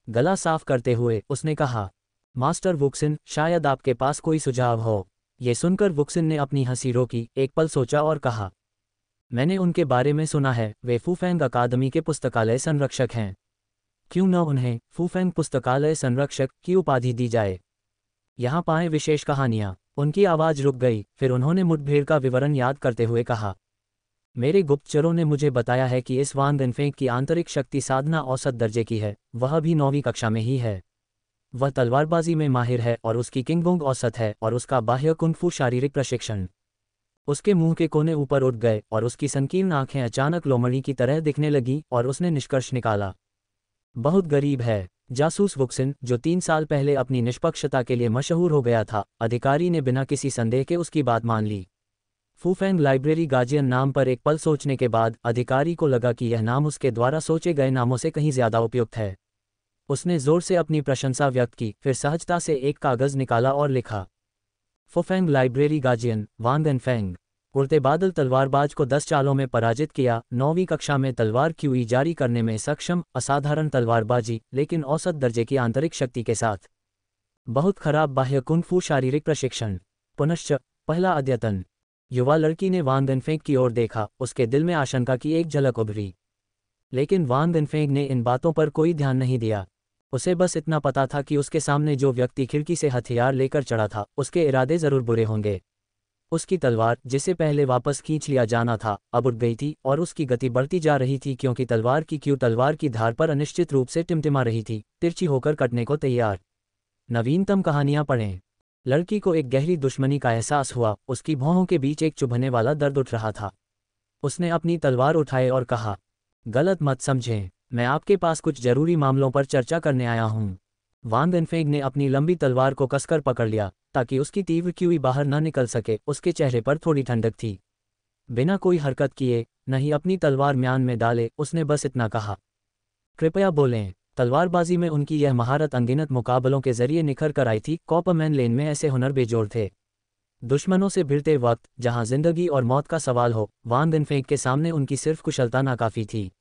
गला साफ करते हुए उसने कहा, मास्टर वुक्सिन, शायद आपके पास कोई सुझाव हो। ये सुनकर वुक्सिन ने अपनी हंसी रोकी, एक पल सोचा और कहा, मैंने उनके बारे में सुना है, वे फूफेंग अकादमी के पुस्तकालय संरक्षक हैं। क्यों न उन्हें फूफेंग पुस्तकालय संरक्षक की उपाधि दी जाए? यहाँ पाएं विशेष कहानियाँ। उनकी आवाज़ रुक गई, फिर उन्होंने मुठभेड़ का विवरण याद करते हुए कहा, मेरे गुप्तचरों ने मुझे बताया है कि इस वान वेनफेंग की आंतरिक शक्ति साधना औसत दर्जे की है, वह भी 9वीं कक्षा में ही है। वह तलवारबाजी में माहिर है और उसकी किंगबोंग औसत है और उसका बाह्य कुंग-फू शारीरिक प्रशिक्षण। उसके मुंह के कोने ऊपर उठ गए और उसकी संकीर्ण आंखें अचानक लोमड़ी की तरह दिखने लगीं और उसने निष्कर्ष निकाला, बहुत गरीब है। जासूस वुक्सिन, जो 3 साल पहले अपनी निष्पक्षता के लिए मशहूर हो गया था, अधिकारी ने बिना किसी संदेह के उसकी बात मान ली। फूफेंग लाइब्रेरी गार्जियन नाम पर एक पल सोचने के बाद अधिकारी को लगा कि यह नाम उसके द्वारा सोचे गए नामों से कहीं ज्यादा उपयुक्त है। उसने जोर से अपनी प्रशंसा व्यक्त की, फिर सहजता से एक कागज निकाला और लिखा, फूफेंग लाइब्रेरी गार्जियन, वान वेनफेंग। उड़ते बादल तलवारबाज को 10 चालों में पराजित किया। 9वीं कक्षा में तलवार क्यूई जारी करने में सक्षम, असाधारण तलवारबाजी, लेकिन औसत दर्जे की आंतरिक शक्ति के साथ। बहुत खराब बाह्य कुंग-फू शारीरिक प्रशिक्षण। पुनश्च पहला अद्यतन। युवा लड़की ने वांग वेनफेंग की ओर देखा, उसके दिल में आशंका की एक झलक उभरी। लेकिन वांग वेनफेंग ने इन बातों पर कोई ध्यान नहीं दिया। उसे बस इतना पता था कि उसके सामने जो व्यक्ति खिड़की से हथियार लेकर चढ़ा था, उसके इरादे जरूर बुरे होंगे। उसकी तलवार, जिसे पहले वापस खींच लिया जाना था, अब उठ गई थी और उसकी गति बढ़ती जा रही थी क्योंकि तलवार की धार पर अनिश्चित रूप से टिमटिमा रही थी, तिरछी होकर कटने को तैयार। नवीनतम कहानियां पढ़ें। लड़की को एक गहरी दुश्मनी का एहसास हुआ, उसकी भौहों के बीच एक चुभने वाला दर्द उठ रहा था। उसने अपनी तलवार उठाई और कहा, गलत मत समझें, मैं आपके पास कुछ जरूरी मामलों पर चर्चा करने आया हूँ। वांग वेनफेंग ने अपनी लंबी तलवार को कसकर पकड़ लिया ताकि उसकी तीव्र क्यूई बाहर न निकल सके। उसके चेहरे पर थोड़ी ठंडक थी। बिना कोई हरकत किए, नहीं अपनी तलवार म्यान में डाले, उसने बस इतना कहा, कृपया बोलें। तलवारबाजी में उनकी यह महारत अनगिनत मुकाबलों के जरिए निखर कर आई थी। कॉपरमैन लेन में ऐसे हुनर बेजोड़ थे। दुश्मनों से भिड़ते वक्त, जहां जिंदगी और मौत का सवाल हो, वांग वेनफेंग के सामने उनकी सिर्फ कुशलता नाकाफी थी।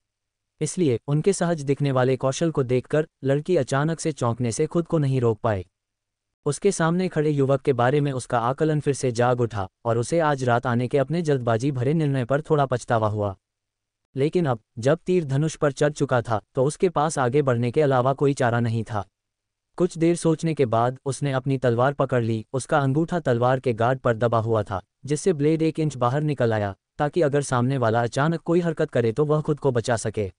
इसलिए उनके सहज दिखने वाले कौशल को देखकर लड़की अचानक से चौंकने से खुद को नहीं रोक पाए। उसके सामने खड़े युवक के बारे में उसका आकलन फिर से जाग उठा और उसे आज रात आने के अपने जल्दबाजी भरे निर्णय पर थोड़ा पछतावा हुआ। लेकिन अब, जब तीर धनुष पर चढ़ चुका था, तो उसके पास आगे बढ़ने के अलावा कोई चारा नहीं था। कुछ देर सोचने के बाद उसने अपनी तलवार पकड़ ली। उसका अंगूठा तलवार के गार्ड पर दबा हुआ था, जिससे ब्लेड 1 इंच बाहर निकल आया, ताकि अगर सामने वाला अचानक कोई हरकत करे तो वह खुद को बचा सके।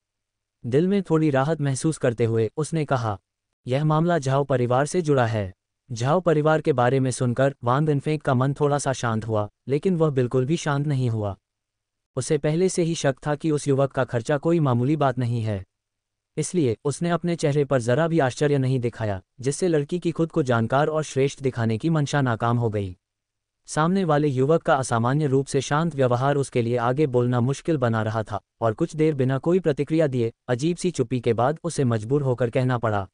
दिल में थोड़ी राहत महसूस करते हुए उसने कहा, यह मामला झाओ परिवार से जुड़ा है। झाओ परिवार के बारे में सुनकर वांग वेनफेंग का मन थोड़ा सा शांत हुआ, लेकिन वह बिल्कुल भी शांत नहीं हुआ। उसे पहले से ही शक था कि उस युवक का खर्चा कोई मामूली बात नहीं है। इसलिए उसने अपने चेहरे पर जरा भी आश्चर्य नहीं दिखाया, जिससे लड़की की खुद को जानकार और श्रेष्ठ दिखाने की मंशा नाकाम हो गई। सामने वाले युवक का असामान्य रूप से शांत व्यवहार उसके लिए आगे बोलना मुश्किल बना रहा था, और कुछ देर बिना कोई प्रतिक्रिया दिए, अजीब सी चुप्पी के बाद उसे मजबूर होकर कहना पड़ा,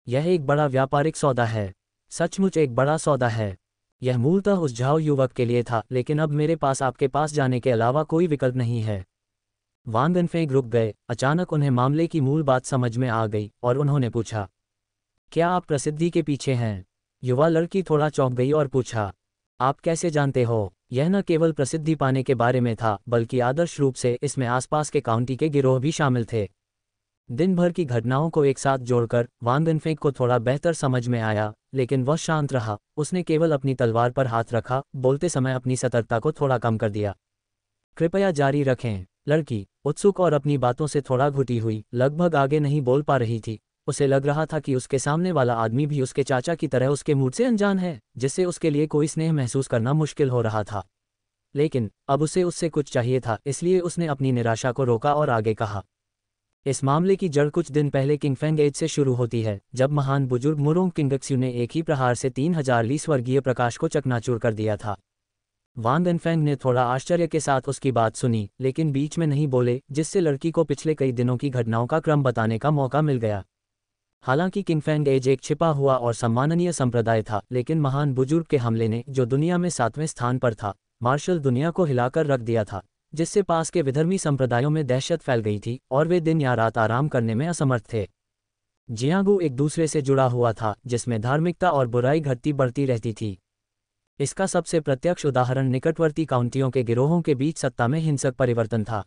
यह एक बड़ा व्यापारिक सौदा है। सचमुच एक बड़ा सौदा है। यह मूलतः उस झाओ युवक के लिए था, लेकिन अब मेरे पास आपके पास जाने के अलावा कोई विकल्प नहीं है। वांग वेनफेंग रुक गए। अचानक उन्हें मामले की मूल बात समझ में आ गई और उन्होंने पूछा, क्या आप प्रसिद्धि के पीछे हैं? युवा लड़की थोड़ा चौंक गई और पूछा, आप कैसे जानते हो? यह न केवल प्रसिद्धि पाने के बारे में था, बल्कि आदर्श रूप से इसमें आसपास के काउंटी के गिरोह भी शामिल थे। दिन भर की घटनाओं को एक साथ जोड़कर वांग वेनफेंग को थोड़ा बेहतर समझ में आया, लेकिन वह शांत रहा। उसने केवल अपनी तलवार पर हाथ रखा, बोलते समय अपनी सतर्कता को थोड़ा कम कर दिया। कृपया जारी रखें। लड़की, उत्सुक और अपनी बातों से थोड़ा घुटी हुई, लगभग आगे नहीं बोल पा रही थी। उसे लग रहा था कि उसके सामने वाला आदमी भी उसके चाचा की तरह उसके मूड से अनजान है, जिससे उसके लिए कोई स्नेह महसूस करना मुश्किल हो रहा था। लेकिन अब उसे उससे कुछ चाहिए था, इसलिए उसने अपनी निराशा को रोका और आगे कहा, इस मामले की जड़ कुछ दिन पहले किंगफेंग एज से शुरू होती है, जब महान बुजुर्ग मुरोंग किंगक्स्यू ने एक ही प्रहार से 3000 ली स्वर्गीय प्रकाश को चकनाचूर कर दिया था। वांग वेनफेंग ने थोड़ा आश्चर्य के साथ उसकी बात सुनी, लेकिन बीच में नहीं बोले, जिससे लड़की को पिछले कई दिनों की घटनाओं का क्रम बताने का मौका मिल गया। हालांकि किंगफेंग एज एक छिपा हुआ और सम्माननीय संप्रदाय था, लेकिन महान बुजुर्ग के हमले ने, जो दुनिया में 7वें स्थान पर था, मार्शल दुनिया को हिलाकर रख दिया था, जिससे पास के विधर्मी संप्रदायों में दहशत फैल गई थी और वे दिन या रात आराम करने में असमर्थ थे। जियांगू एक दूसरे से जुड़ा हुआ था, जिसमें धार्मिकता और बुराई घटती बढ़ती रहती थी। इसका सबसे प्रत्यक्ष उदाहरण निकटवर्ती काउंटियों के गिरोहों के बीच सत्ता में हिंसक परिवर्तन था।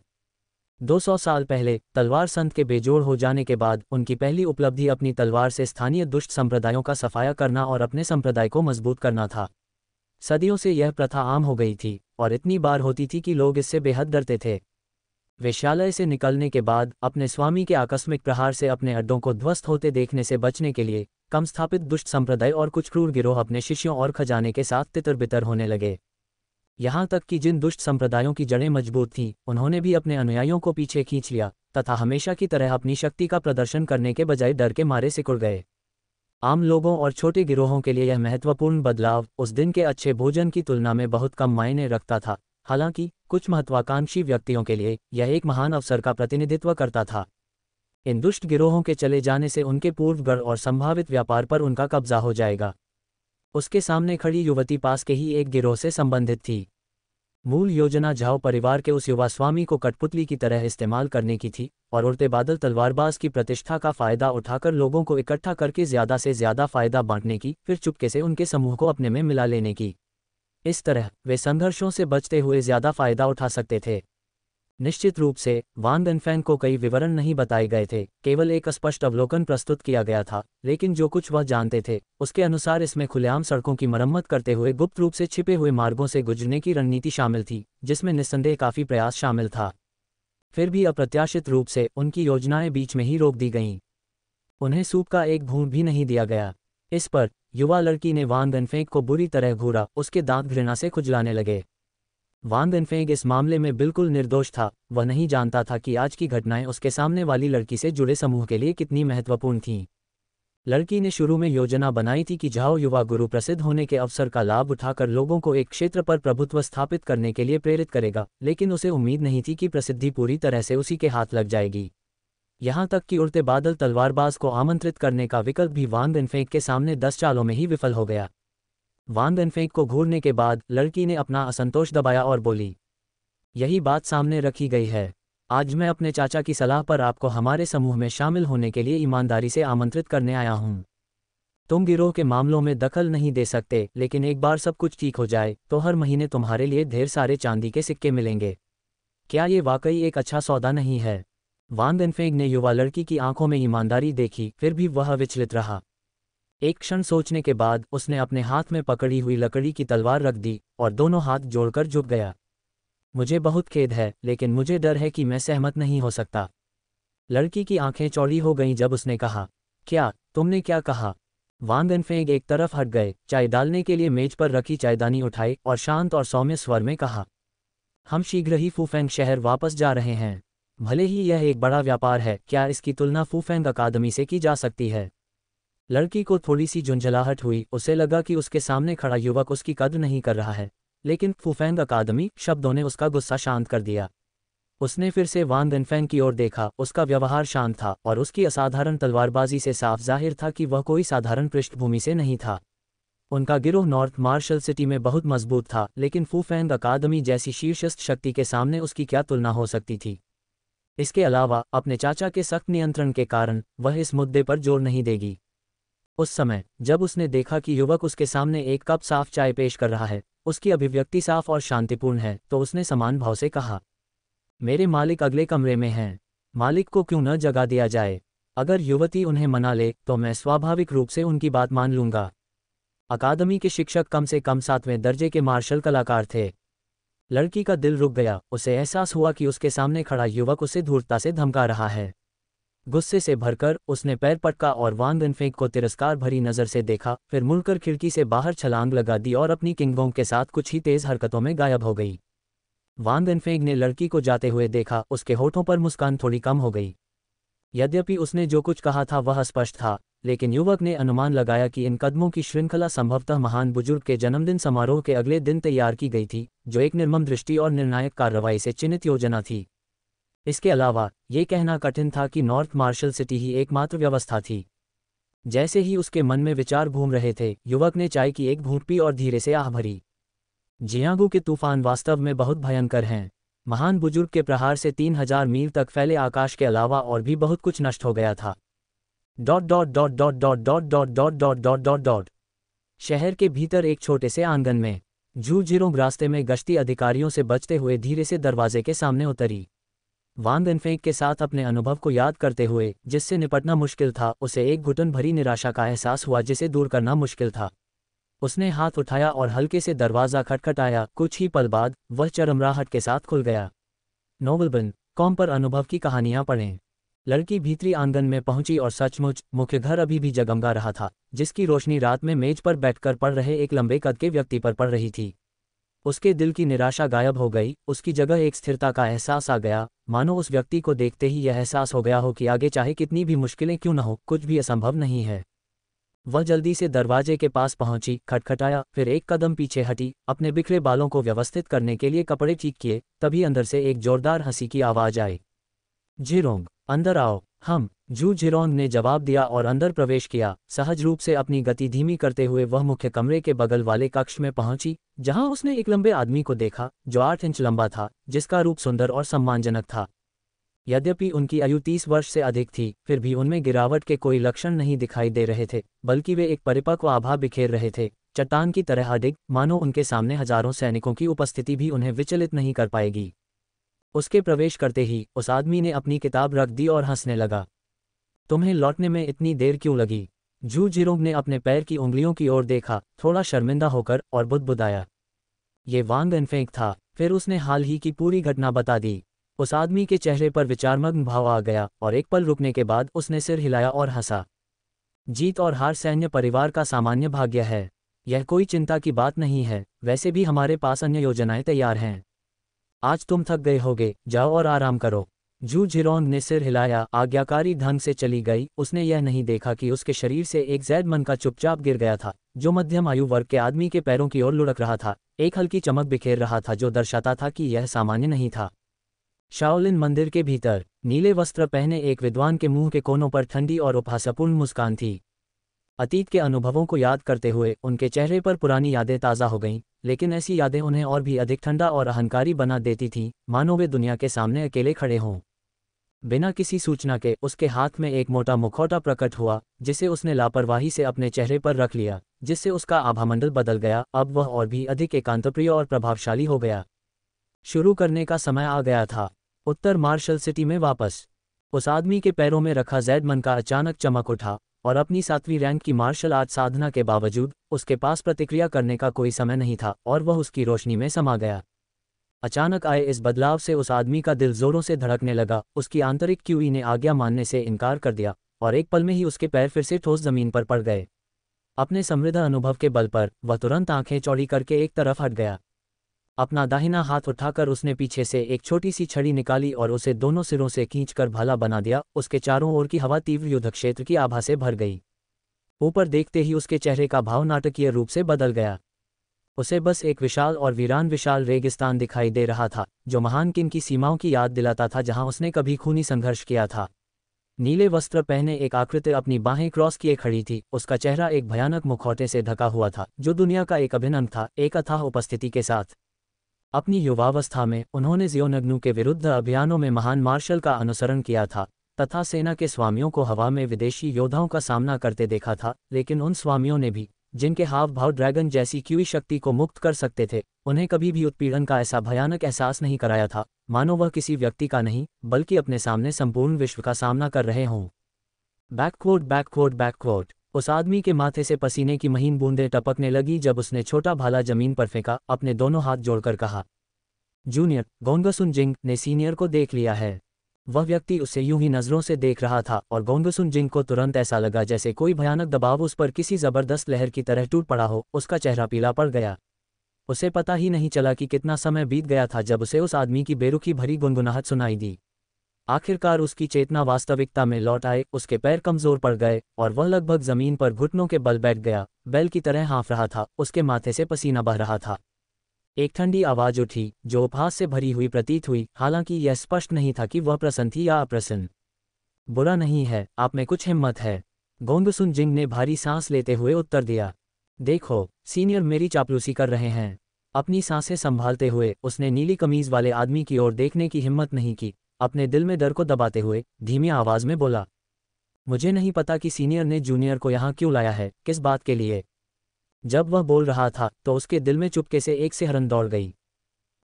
200 साल पहले तलवार संत के बेजोड़ हो जाने के बाद उनकी पहली उपलब्धि अपनी तलवार से स्थानीय दुष्ट संप्रदायों का सफाया करना और अपने संप्रदाय को मजबूत करना था। सदियों से यह प्रथा आम हो गई थी और इतनी बार होती थी कि लोग इससे बेहद डरते थे। वेश्यालय से निकलने के बाद अपने स्वामी के आकस्मिक प्रहार से अपने अड्डों को ध्वस्त होते देखने से बचने के लिए कम स्थापित दुष्ट संप्रदाय और कुछ क्रूर गिरोह अपने शिष्यों और खजाने के साथ तितर-बितर होने लगे। यहाँ तक कि जिन दुष्ट संप्रदायों की जड़ें मजबूत थीं, उन्होंने भी अपने अनुयायियों को पीछे खींच लिया तथा हमेशा की तरह अपनी शक्ति का प्रदर्शन करने के बजाय डर के मारे सिकुड़ गए। आम लोगों और छोटे गिरोहों के लिए यह महत्वपूर्ण बदलाव उस दिन के अच्छे भोजन की तुलना में बहुत कम मायने रखता था। हालांकि कुछ महत्वाकांक्षी व्यक्तियों के लिए यह एक महान अवसर का प्रतिनिधित्व करता था। इन दुष्ट गिरोहों के चले जाने से उनके पूर्वगढ़ और संभावित व्यापार पर उनका कब्जा हो जाएगा। उसके सामने खड़ी युवती पास के ही एक गिरोह से संबंधित थी। मूल योजना झाओ परिवार के उस युवा स्वामी को कठपुतली की तरह इस्तेमाल करने की थी और उड़ते बादल तलवारबाज की प्रतिष्ठा का फायदा उठाकर लोगों को इकट्ठा करके ज्यादा से ज्यादा फायदा बांटने की, फिर चुपके से उनके समूह को अपने में मिला लेने की। इस तरह वे संघर्षों से बचते हुए ज्यादा फायदा उठा सकते थे। निश्चित रूप से वान गनफेंग को कई विवरण नहीं बताए गए थे, केवल एक स्पष्ट अवलोकन प्रस्तुत किया गया था, लेकिन जो कुछ वह जानते थे उसके अनुसार इसमें खुलेआम सड़कों की मरम्मत करते हुए गुप्त रूप से छिपे हुए मार्गों से गुजरने की रणनीति शामिल थी, जिसमें निस्संदेह काफी प्रयास शामिल था। फिर भी अप्रत्याशित रूप से उनकी योजनाएं बीच में ही रोक दी गईं। उन्हें सूप का एक बूंद भी नहीं दिया गया। इस पर युवा लड़की ने वान गनफेंग को बुरी तरह घूरा, उसके दांत घृणा से खुजलाने लगे। वान गनफेंग इस मामले में बिल्कुल निर्दोष था, वह नहीं जानता था कि आज की घटनाएं उसके सामने वाली लड़की से जुड़े समूह के लिए कितनी महत्वपूर्ण थीं। लड़की ने शुरू में योजना बनाई थी कि झाओ युवा गुरु प्रसिद्ध होने के अवसर का लाभ उठाकर लोगों को एक क्षेत्र पर प्रभुत्व स्थापित करने के लिए प्रेरित करेगा, लेकिन उसे उम्मीद नहीं थी कि प्रसिद्धि पूरी तरह से उसी के हाथ लग जाएगी। यहाँ तक कि उड़ते बादल तलवारबाज को आमंत्रित करने का विकल्प भी वान गनफेंग के सामने 10 चालों में ही विफल हो गया। वान गनफेंग को घूरने के बाद लड़की ने अपना असंतोष दबाया और बोली, यही बात सामने रखी गई है। आज मैं अपने चाचा की सलाह पर आपको हमारे समूह में शामिल होने के लिए ईमानदारी से आमंत्रित करने आया हूँ। तुम गिरोह के मामलों में दखल नहीं दे सकते, लेकिन एक बार सब कुछ ठीक हो जाए तो हर महीने तुम्हारे लिए ढेर सारे चांदी के सिक्के मिलेंगे। क्या ये वाकई एक अच्छा सौदा नहीं है? वान गनफेंग ने युवा लड़की की आंखों में ईमानदारी देखी, फिर भी वह विचलित रहा। एक क्षण सोचने के बाद उसने अपने हाथ में पकड़ी हुई लकड़ी की तलवार रख दी और दोनों हाथ जोड़कर झुक गया। मुझे बहुत खेद है, लेकिन मुझे डर है कि मैं सहमत नहीं हो सकता। लड़की की आंखें चौड़ी हो गईं जब उसने कहा, क्या? तुमने क्या कहा? वान गनफेंग एक तरफ हट गए, चाय डालने के लिए मेज पर रखी चायदानी उठाई और शांत और सौम्य स्वर में कहा, हम शीघ्र ही फूफेंग शहर वापस जा रहे हैं। भले ही यह एक बड़ा व्यापार है, क्या इसकी तुलना फूफेंग अकादमी से की जा सकती है? लड़की को थोड़ी सी झुंझलाहट हुई, उसे लगा कि उसके सामने खड़ा युवक उसकी कद्र नहीं कर रहा है, लेकिन फूफेंग अकादमी शब्दों ने उसका गुस्सा शांत कर दिया। उसने फिर से वान गनफेंग की ओर देखा, उसका व्यवहार शांत था और उसकी असाधारण तलवारबाजी से साफ जाहिर था कि वह कोई साधारण पृष्ठभूमि से नहीं था। उनका गिरोह नॉर्थ मार्शल सिटी में बहुत मजबूत था, लेकिन फूफेंग अकादमी जैसी शीर्षस्थ शक्ति के सामने उसकी क्या तुलना हो सकती थी? इसके अलावा अपने चाचा के सख्त नियंत्रण के कारण वह इस मुद्दे पर जोर नहीं देगी। उस समय जब उसने देखा कि युवक उसके सामने एक कप साफ चाय पेश कर रहा है, उसकी अभिव्यक्ति साफ और शांतिपूर्ण है, तो उसने समान भाव से कहा, मेरे मालिक अगले कमरे में हैं। मालिक को क्यों न जगा दिया जाए? अगर युवती उन्हें मना ले तो मैं स्वाभाविक रूप से उनकी बात मान लूंगा। अकादमी के शिक्षक कम से कम 7वें दर्जे के मार्शल कलाकार थे। लड़की का दिल रुक गया, उसे एहसास हुआ कि उसके सामने खड़ा युवक उसे धूर्तता से धमका रहा है। गुस्से से भरकर उसने पैर पटका और वान गनफेंग को तिरस्कार भरी नज़र से देखा, फिर मुड़कर खिड़की से बाहर छलांग लगा दी और अपनी किंगबोंग के साथ कुछ ही तेज हरकतों में गायब हो गई। वान गनफेंग ने लड़की को जाते हुए देखा, उसके होठों पर मुस्कान थोड़ी कम हो गई। यद्यपि उसने जो कुछ कहा था वह स्पष्ट था, लेकिन युवक ने अनुमान लगाया कि इन कदमों की श्रृंखला संभवतः महान बुजुर्ग के जन्मदिन समारोह के अगले दिन तैयार की गई थी, जो एक निर्मम दृष्टि और निर्णायक कार्रवाई से चिन्हित योजना थी। इसके अलावा ये कहना कठिन था कि नॉर्थ मार्शल सिटी ही एकमात्र व्यवस्था थी। जैसे ही उसके मन में विचार घूम रहे थे, युवक ने चाय की एक घूंट पी और धीरे से आह भरी। जियांगू के तूफान वास्तव में बहुत भयंकर हैं। महान बुजुर्ग के प्रहार से 3000 मील तक फैले आकाश के अलावा और भी बहुत कुछ नष्ट हो गया था। Dot dot dot dot dot dot dot dot dot dot dot dot. शहर के भीतर एक छोटे से आंगन में जू जिरोंग रास्ते में गश्ती अधिकारियों से बचते हुए धीरे से दरवाजे के सामने उतरी। वान गनफेंग के साथ अपने अनुभव को याद करते हुए, जिससे निपटना मुश्किल था, उसे एक घुटन भरी निराशा का एहसास हुआ जिसे दूर करना मुश्किल था। उसने हाथ उठाया और हल्के से दरवाज़ा खटखटाया। कुछ ही पल बाद वह चरमराहट के साथ खुल गया। novelbin.com पर अनुभव की कहानियां पढ़ें। लड़की भीतरी आंगन में पहुंची और सचमुच मुख्य घर अभी भी जगमगा रहा था, जिसकी रोशनी रात में मेज पर बैठकर पढ़ रहे एक लंबे कद के व्यक्ति पर पड़ रही थी। उसके दिल की निराशा गायब हो गई, उसकी जगह एक स्थिरता का एहसास आ गया, मानो उस व्यक्ति को देखते ही यह एहसास हो गया हो कि आगे चाहे कितनी भी मुश्किलें क्यों न हो, कुछ भी असंभव नहीं है। वह जल्दी से दरवाजे के पास पहुंची, खटखटाया, फिर एक कदम पीछे हटी, अपने बिखरे बालों को व्यवस्थित करने के लिए कपड़े ठीक किए। तभी अंदर से एक जोरदार हंसी की आवाज आई। जिरोंग, अंदर आओ। हम जू जिरोंग ने जवाब दिया और अंदर प्रवेश किया। सहज रूप से अपनी गति धीमी करते हुए वह मुख्य कमरे के बगल वाले कक्ष में पहुंची, जहां उसने एक लंबे आदमी को देखा जो 8 इंच लंबा था, जिसका रूप सुंदर और सम्मानजनक था। यद्यपि उनकी आयु 30 वर्ष से अधिक थी, फिर भी उनमें गिरावट के कोई लक्षण नहीं दिखाई दे रहे थे, बल्कि वे एक परिपक्व आभा बिखेर रहे थे, चट्टान की तरह अडिग, मानो उनके सामने हजारों सैनिकों की उपस्थिति भी उन्हें विचलित नहीं कर पाएगी। उसके प्रवेश करते ही उस आदमी ने अपनी किताब रख दी और हंसने लगा। तुम्हें लौटने में इतनी देर क्यों लगी? जू जिरोंग ने अपने पैर की उंगलियों की ओर देखा, थोड़ा शर्मिंदा होकर, और बुदबुदाया। ये वांग एनफेंग था। फिर उसने हाल ही की पूरी घटना बता दी। उस आदमी के चेहरे पर विचारमग्न भाव आ गया और एक पल रुकने के बाद उसने सिर हिलाया और हंसा। जीत और हार सैन्य परिवार का सामान्य भाग्य है। यह कोई चिंता की बात नहीं है। वैसे भी हमारे पास अन्य योजनाएं तैयार हैं। आज तुम थक गए होगे, जाओ और आराम करो। जू जिरोंग ने सिर हिलाया, आज्ञाकारी ढंग से चली गई। उसने यह नहीं देखा कि उसके शरीर से एक जैद मन का चुपचाप गिर गया था, जो मध्यम आयु वर्ग के आदमी के पैरों की ओर लुढ़क रहा था। एक हल्की चमक बिखेर रहा था जो दर्शाता था कि यह सामान्य नहीं था। शाओलिन मंदिर के भीतर नीले वस्त्र पहने एक विद्वान के मुंह के कोनों पर ठंडी और उपहासपूर्ण मुस्कान थी। अतीत के अनुभवों को याद करते हुए उनके चेहरे पर पुरानी यादें ताज़ा हो गईं, लेकिन ऐसी यादें उन्हें और भी अधिक ठंडा और अहंकारी बना देती थीं, मानो वे दुनिया के सामने अकेले खड़े हों। बिना किसी सूचना के उसके हाथ में एक मोटा मुखौटा प्रकट हुआ, जिसे उसने लापरवाही से अपने चेहरे पर रख लिया, जिससे उसका आभामंडल बदल गया। अब वह और भी अधिक एकांतप्रिय और प्रभावशाली हो गया। शुरू करने का समय आ गया था। उत्तर मार्शल सिटी में वापस उस आदमी के पैरों में रखा जैद मन का अचानक चमक उठा, और अपनी 7वीं रैंक की मार्शल आर्ट साधना के बावजूद उसके पास प्रतिक्रिया करने का कोई समय नहीं था, और वह उसकी रोशनी में समा गया। अचानक आए इस बदलाव से उस आदमी का दिल जोरों से धड़कने लगा। उसकी आंतरिक क्यूई ने आज्ञा मानने से इनकार कर दिया, और एक पल में ही उसके पैर फिर से ठोस जमीन पर पड़ गए। अपने समृद्ध अनुभव के बल पर वह तुरंत आंखें चौड़ी करके एक तरफ हट गया। अपना दाहिना हाथ उठाकर उसने पीछे से एक छोटी सी छड़ी निकाली और उसे दोनों सिरों से खींचकर भाला बना दिया। उसके चारों ओर की हवा तीव्र युद्ध क्षेत्र की आभा से भर गई। ऊपर देखते ही उसके चेहरे का भाव नाटकीय रूप से बदल गया। उसे बस एक विशाल और वीरान विशाल रेगिस्तान दिखाई दे रहा था, जो महान किन की सीमाओं की याद दिलाता था जहां उसने कभी खूनी संघर्ष किया था। नीले वस्त्र पहने एक आकृति अपनी बाहें क्रॉस किए खड़ी थी। उसका चेहरा एक भयानक मुखौटे से ढका हुआ था, जो दुनिया का एक अभिन्न अंग था, एक अथाह उपस्थिति के साथ। अपनी युवावस्था में उन्होंने जियोनग्नु के विरुद्ध अभियानों में महान मार्शल का अनुसरण किया था, तथा सेना के स्वामियों को हवा में विदेशी योद्धाओं का सामना करते देखा था। लेकिन उन स्वामियों ने भी, जिनके हाव भाव ड्रैगन जैसी क्यूई शक्ति को मुक्त कर सकते थे, उन्हें कभी भी उत्पीड़न का ऐसा भयानक एहसास नहीं कराया था, मानो वह किसी व्यक्ति का नहीं, बल्कि अपने सामने संपूर्ण विश्व का सामना कर रहे हों। बैकवर्ड बैकवर्ड बैकवर्ड उस आदमी के माथे से पसीने की महीन बूंदें टपकने लगी जब उसने छोटा भाला जमीन पर फेंका। अपने दोनों हाथ जोड़कर कहा, जूनियर, गोंगसुन जिंग ने सीनियर को देख लिया है। वह व्यक्ति उसे यूं ही नजरों से देख रहा था, और गोंगसुन जिंग को तुरंत ऐसा लगा जैसे कोई भयानक दबाव उस पर किसी जबरदस्त लहर की तरह टूट पड़ा हो। उसका चेहरा पीला पड़ गया। उसे पता ही नहीं चला कि कितना समय बीत गया था जब उसे उस आदमी की बेरुखी भरी गुनगुनाहट सुनाई दी। आखिरकार उसकी चेतना वास्तविकता में लौट आए। उसके पैर कमजोर पड़ गए और वह लगभग जमीन पर घुटनों के बल बैठ गया। बैल की तरह हाँफ रहा था। उसके माथे से पसीना बह रहा था। एक ठंडी आवाज उठी जो उपहास से भरी हुई प्रतीत हुई, हालांकि यह स्पष्ट नहीं था कि वह प्रसन्न थी या अप्रसन्न। बुरा नहीं है, आप में कुछ हिम्मत है, गोंगसुन जिंग ने भारी सांस लेते हुए उत्तर दिया। देखो, सीनियर मेरी चापलूसी कर रहे हैं। अपनी सांसें संभालते हुए उसने नीली कमीज वाले आदमी की ओर देखने की हिम्मत नहीं की। अपने दिल में डर को दबाते हुए धीमी आवाज में बोला, मुझे नहीं पता कि सीनियर ने जूनियर को यहाँ क्यों लाया है, किस बात के लिए। जब वह बोल रहा था तो उसके दिल में चुपके से एक सिहरन दौड़ गई।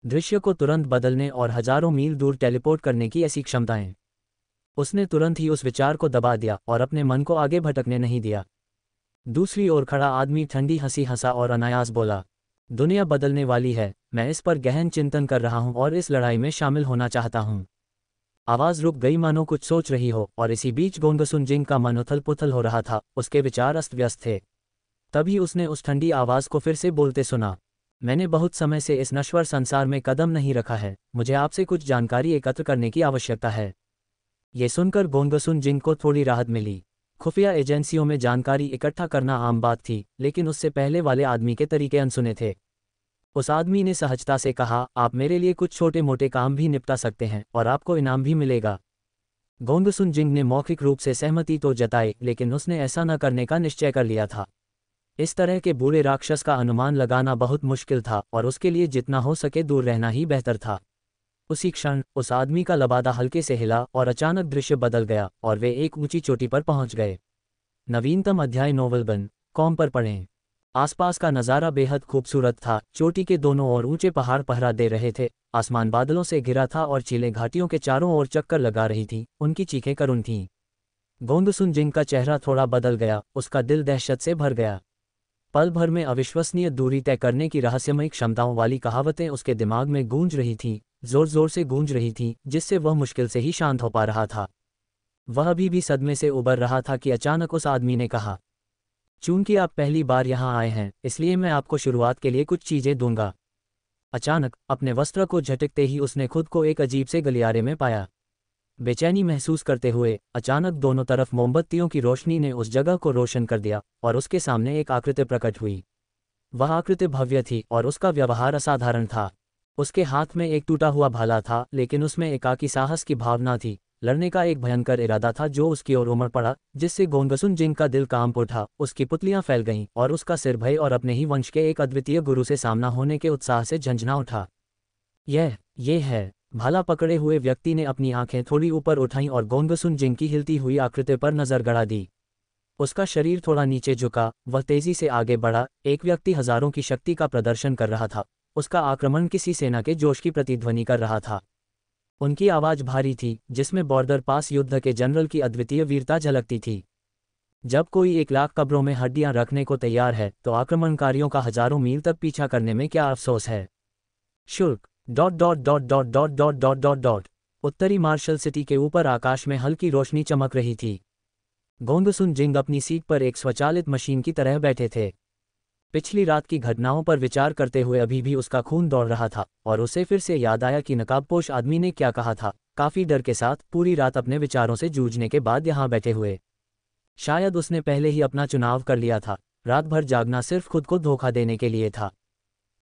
दृश्य को तुरंत बदलने और हजारों मील दूर टेलीपोर्ट करने की ऐसी क्षमताएं। उसने तुरंत ही उस विचार को दबा दिया और अपने मन को आगे भटकने नहीं दिया। दूसरी ओर खड़ा आदमी ठंडी हंसी हंसा और अनायास बोला, दुनिया बदलने वाली है, मैं इस पर गहन चिंतन कर रहा हूं और इस लड़ाई में शामिल होना चाहता हूं। आवाज रुक गई, मानो कुछ सोच रही हो, और इसी बीच गोंगसुन जिंग का मन उथल पुथल हो रहा था। उसके विचार अस्त व्यस्त थे। तभी उसने उस ठंडी आवाज को फिर से बोलते सुना, मैंने बहुत समय से इस नश्वर संसार में कदम नहीं रखा है, मुझे आपसे कुछ जानकारी एकत्र करने की आवश्यकता है। ये सुनकर गोंगसुन जिंग को थोड़ी राहत मिली। खुफिया एजेंसियों में जानकारी इकट्ठा करना आम बात थी, लेकिन उससे पहले वाले आदमी के तरीके अनसुने थे। उस आदमी ने सहजता से कहा, आप मेरे लिए कुछ छोटे मोटे काम भी निपटा सकते हैं और आपको इनाम भी मिलेगा। गोंगसुन जिंग ने मौखिक रूप से सहमति तो जताई, लेकिन उसने ऐसा न करने का निश्चय कर लिया था। इस तरह के बूढ़े राक्षस का अनुमान लगाना बहुत मुश्किल था और उसके लिए जितना हो सके दूर रहना ही बेहतर था। उसी क्षण उस आदमी का लबादा हल्के से हिला और अचानक दृश्य बदल गया और वे एक ऊंची चोटी पर पहुंच गए। नवीनतम अध्याय novelban.com पर पढ़ें। आसपास का नज़ारा बेहद खूबसूरत था। चोटी के दोनों ओर ऊंचे पहाड़ पहरा दे रहे थे, आसमान बादलों से घिरा था और चीलें घाटियों के चारों ओर चक्कर लगा रही थीं। उनकी चीखें करुण थीं। गोंगसुन जिंग का चेहरा थोड़ा बदल गया, उसका दिल दहशत से भर गया। पल भर में अविश्वसनीय दूरी तय करने की रहस्यमयी क्षमताओं वाली कहावतें उसके दिमाग में गूंज रही थीं, जोर जोर से गूंज रही थीं, जिससे वह मुश्किल से ही शांत हो पा रहा था। वह अभी भी सदमे से उबर रहा था कि अचानक उस आदमी ने कहा, चूंकि आप पहली बार यहाँ आए हैं, इसलिए मैं आपको शुरुआत के लिए कुछ चीजें दूंगा। अचानक अपने वस्त्र को झटकते ही उसने खुद को एक अजीब से गलियारे में पाया। बेचैनी महसूस करते हुए अचानक दोनों तरफ मोमबत्तियों की रोशनी ने उस जगह को रोशन कर दिया और उसके सामने एक आकृति प्रकट हुई। वह आकृति भव्य थी और उसका व्यवहार असाधारण था। उसके हाथ में एक टूटा हुआ भाला था, लेकिन उसमें एकाकी साहस की भावना थी। लड़ने का एक भयंकर इरादा था जो उसकी ओर उमड़ पड़ा, जिससे गोंगसुन जिंग का दिल कांप उठा। उसकी पुतलियां फैल गईं और उसका सिर भय और अपने ही वंश के एक अद्वितीय गुरु से सामना होने के उत्साह से झंझना उठा। ये है। भाला पकड़े हुए व्यक्ति ने अपनी आंखें थोड़ी ऊपर उठाईं और गोंगसुन जिंग की हिलती हुई आकृति पर नजर गड़ा दी। उसका शरीर थोड़ा नीचे झुका, वह तेजी से आगे बढ़ा। एक व्यक्ति हजारों की शक्ति का प्रदर्शन कर रहा था। उसका आक्रमण किसी सेना के जोश की प्रतिध्वनि कर रहा था। उनकी आवाज भारी थी, जिसमें बॉर्डर पास युद्ध के जनरल की अद्वितीय वीरता झलकती थी। जब कोई 1 लाख कब्रों में हड्डियां रखने को तैयार है, तो आक्रमणकारियों का हजारों मील तक पीछा करने में क्या अफसोस है। शुल्क उत्तरी मार्शल सिटी के ऊपर आकाश में हल्की रोशनी चमक रही थी। गोंगसुन जिंग अपनी सीट पर एक स्वचालित मशीन की तरह बैठे थे। पिछली रात की घटनाओं पर विचार करते हुए अभी भी उसका खून दौड़ रहा था और उसे फिर से याद आया कि नकाबपोश आदमी ने क्या कहा था। काफी डर के साथ पूरी रात अपने विचारों से जूझने के बाद यहाँ बैठे हुए। शायद उसने पहले ही अपना चुनाव कर लिया था। रात भर जागना सिर्फ खुद को धोखा देने के लिए था।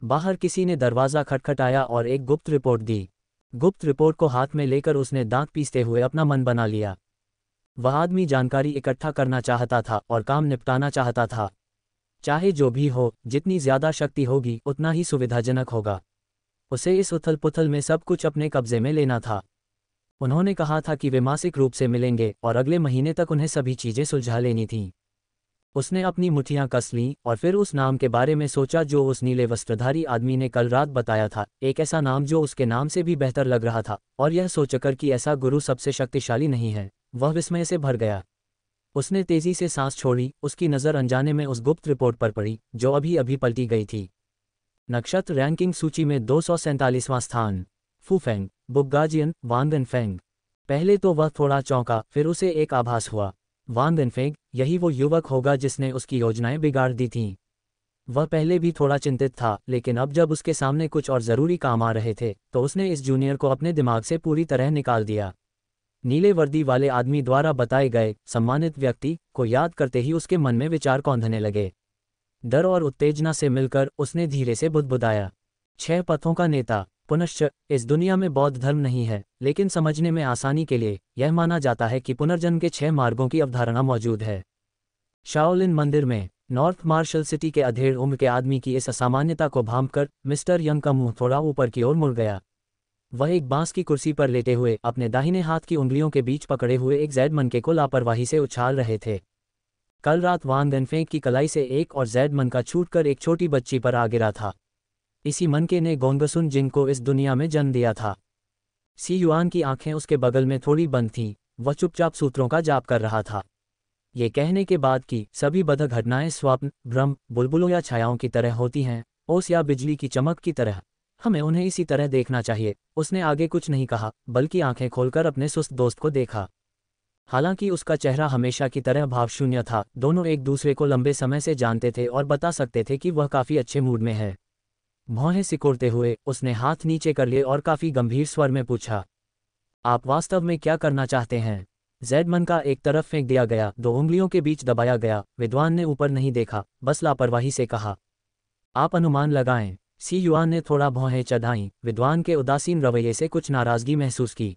बाहर किसी ने दरवाज़ा खटखटाया और एक गुप्त रिपोर्ट दी। गुप्त रिपोर्ट को हाथ में लेकर उसने दांत पीसते हुए अपना मन बना लिया। वह आदमी जानकारी इकट्ठा करना चाहता था और काम निपटाना चाहता था। चाहे जो भी हो, जितनी ज्यादा शक्ति होगी उतना ही सुविधाजनक होगा। उसे इस उथल पुथल में सब कुछ अपने कब्जे में लेना था। उन्होंने कहा था कि वे मासिक रूप से मिलेंगे और अगले महीने तक उन्हें सभी चीजें सुलझा लेनी थीं। उसने अपनी मुट्ठियां कस लीं और फिर उस नाम के बारे में सोचा जो उस नीले वस्त्रधारी आदमी ने कल रात बताया था। एक ऐसा नाम जो उसके नाम से भी बेहतर लग रहा था। और यह सोचकर कि ऐसा गुरु सबसे शक्तिशाली नहीं है, वह विस्मय से भर गया। उसने तेजी से सांस छोड़ी। उसकी नज़र अनजाने में उस गुप्त रिपोर्ट पर पड़ी जो अभी अभी पलटी गई थी। नक्षत्र रैंकिंग सूची में 247वां स्थान, फूफेंग बुग्गाजियन वांगनफेंग। पहले तो वह थोड़ा चौंका, फिर उसे एक आभास हुआ। वांगनफेंग, यही वो युवक होगा जिसने उसकी योजनाएं बिगाड़ दी थीं। वह पहले भी थोड़ा चिंतित था, लेकिन अब जब उसके सामने कुछ और ज़रूरी काम आ रहे थे तो उसने इस जूनियर को अपने दिमाग से पूरी तरह निकाल दिया। नीले वर्दी वाले आदमी द्वारा बताए गए सम्मानित व्यक्ति को याद करते ही उसके मन में विचार कौंधने लगे। डर और उत्तेजना से मिलकर उसने धीरे से बुदबुदाया, 6 पथों का नेता। पुनश्च इस दुनिया में बौद्ध धर्म नहीं है, लेकिन समझने में आसानी के लिए यह माना जाता है कि पुनर्जन्म के 6 मार्गों की अवधारणा मौजूद है। शाओलिन मंदिर में नॉर्थ मार्शल सिटी के अधेड़ उम्र के आदमी की इस असामान्यता को भांपकर मिस्टर यंग का मुंह थोड़ा ऊपर की ओर मुड़ गया। वह एक बांस की कुर्सी पर लेटे हुए अपने दाहिने हाथ की उंगलियों के बीच पकड़े हुए एक जैड मनके को लापरवाही से उछाल रहे थे। कल रात वांग गनफेंग की कलाई से एक और जैड मन का छूटकर एक छोटी बच्ची पर आ गिरा था। इसी मनके ने गोंगसुन जिंग को इस दुनिया में जन्म दिया था। सी युआन की आंखें उसके बगल में थोड़ी बंद थीं। वह चुपचाप सूत्रों का जाप कर रहा था। ये कहने के बाद कि सभी बद्ध घटनाएं स्वप्न, भ्रम, बुलबुलों या छायाओं की तरह होती हैं, ओस या बिजली की चमक की तरह, हमें उन्हें इसी तरह देखना चाहिए। उसने आगे कुछ नहीं कहा, बल्कि आंखें खोलकर अपने सुस्त दोस्त को देखा। हालांकि उसका चेहरा हमेशा की तरह भावशून्य था। दोनों एक दूसरे को लंबे समय से जानते थे और बता सकते थे कि वह काफी अच्छे मूड में है। भौहें सिकोड़ते हुए उसने हाथ नीचे कर लिए और काफी गंभीर स्वर में पूछा, आप वास्तव में क्या करना चाहते हैं? जैड मन का एक तरफ फेंक दिया गया, 2 उंगलियों के बीच दबाया गया। विद्वान ने ऊपर नहीं देखा, बस लापरवाही से कहा, आप अनुमान लगाएं। सी युआन ने थोड़ा भौहें चढ़ाईं। विद्वान के उदासीन रवैये से कुछ नाराजगी महसूस की।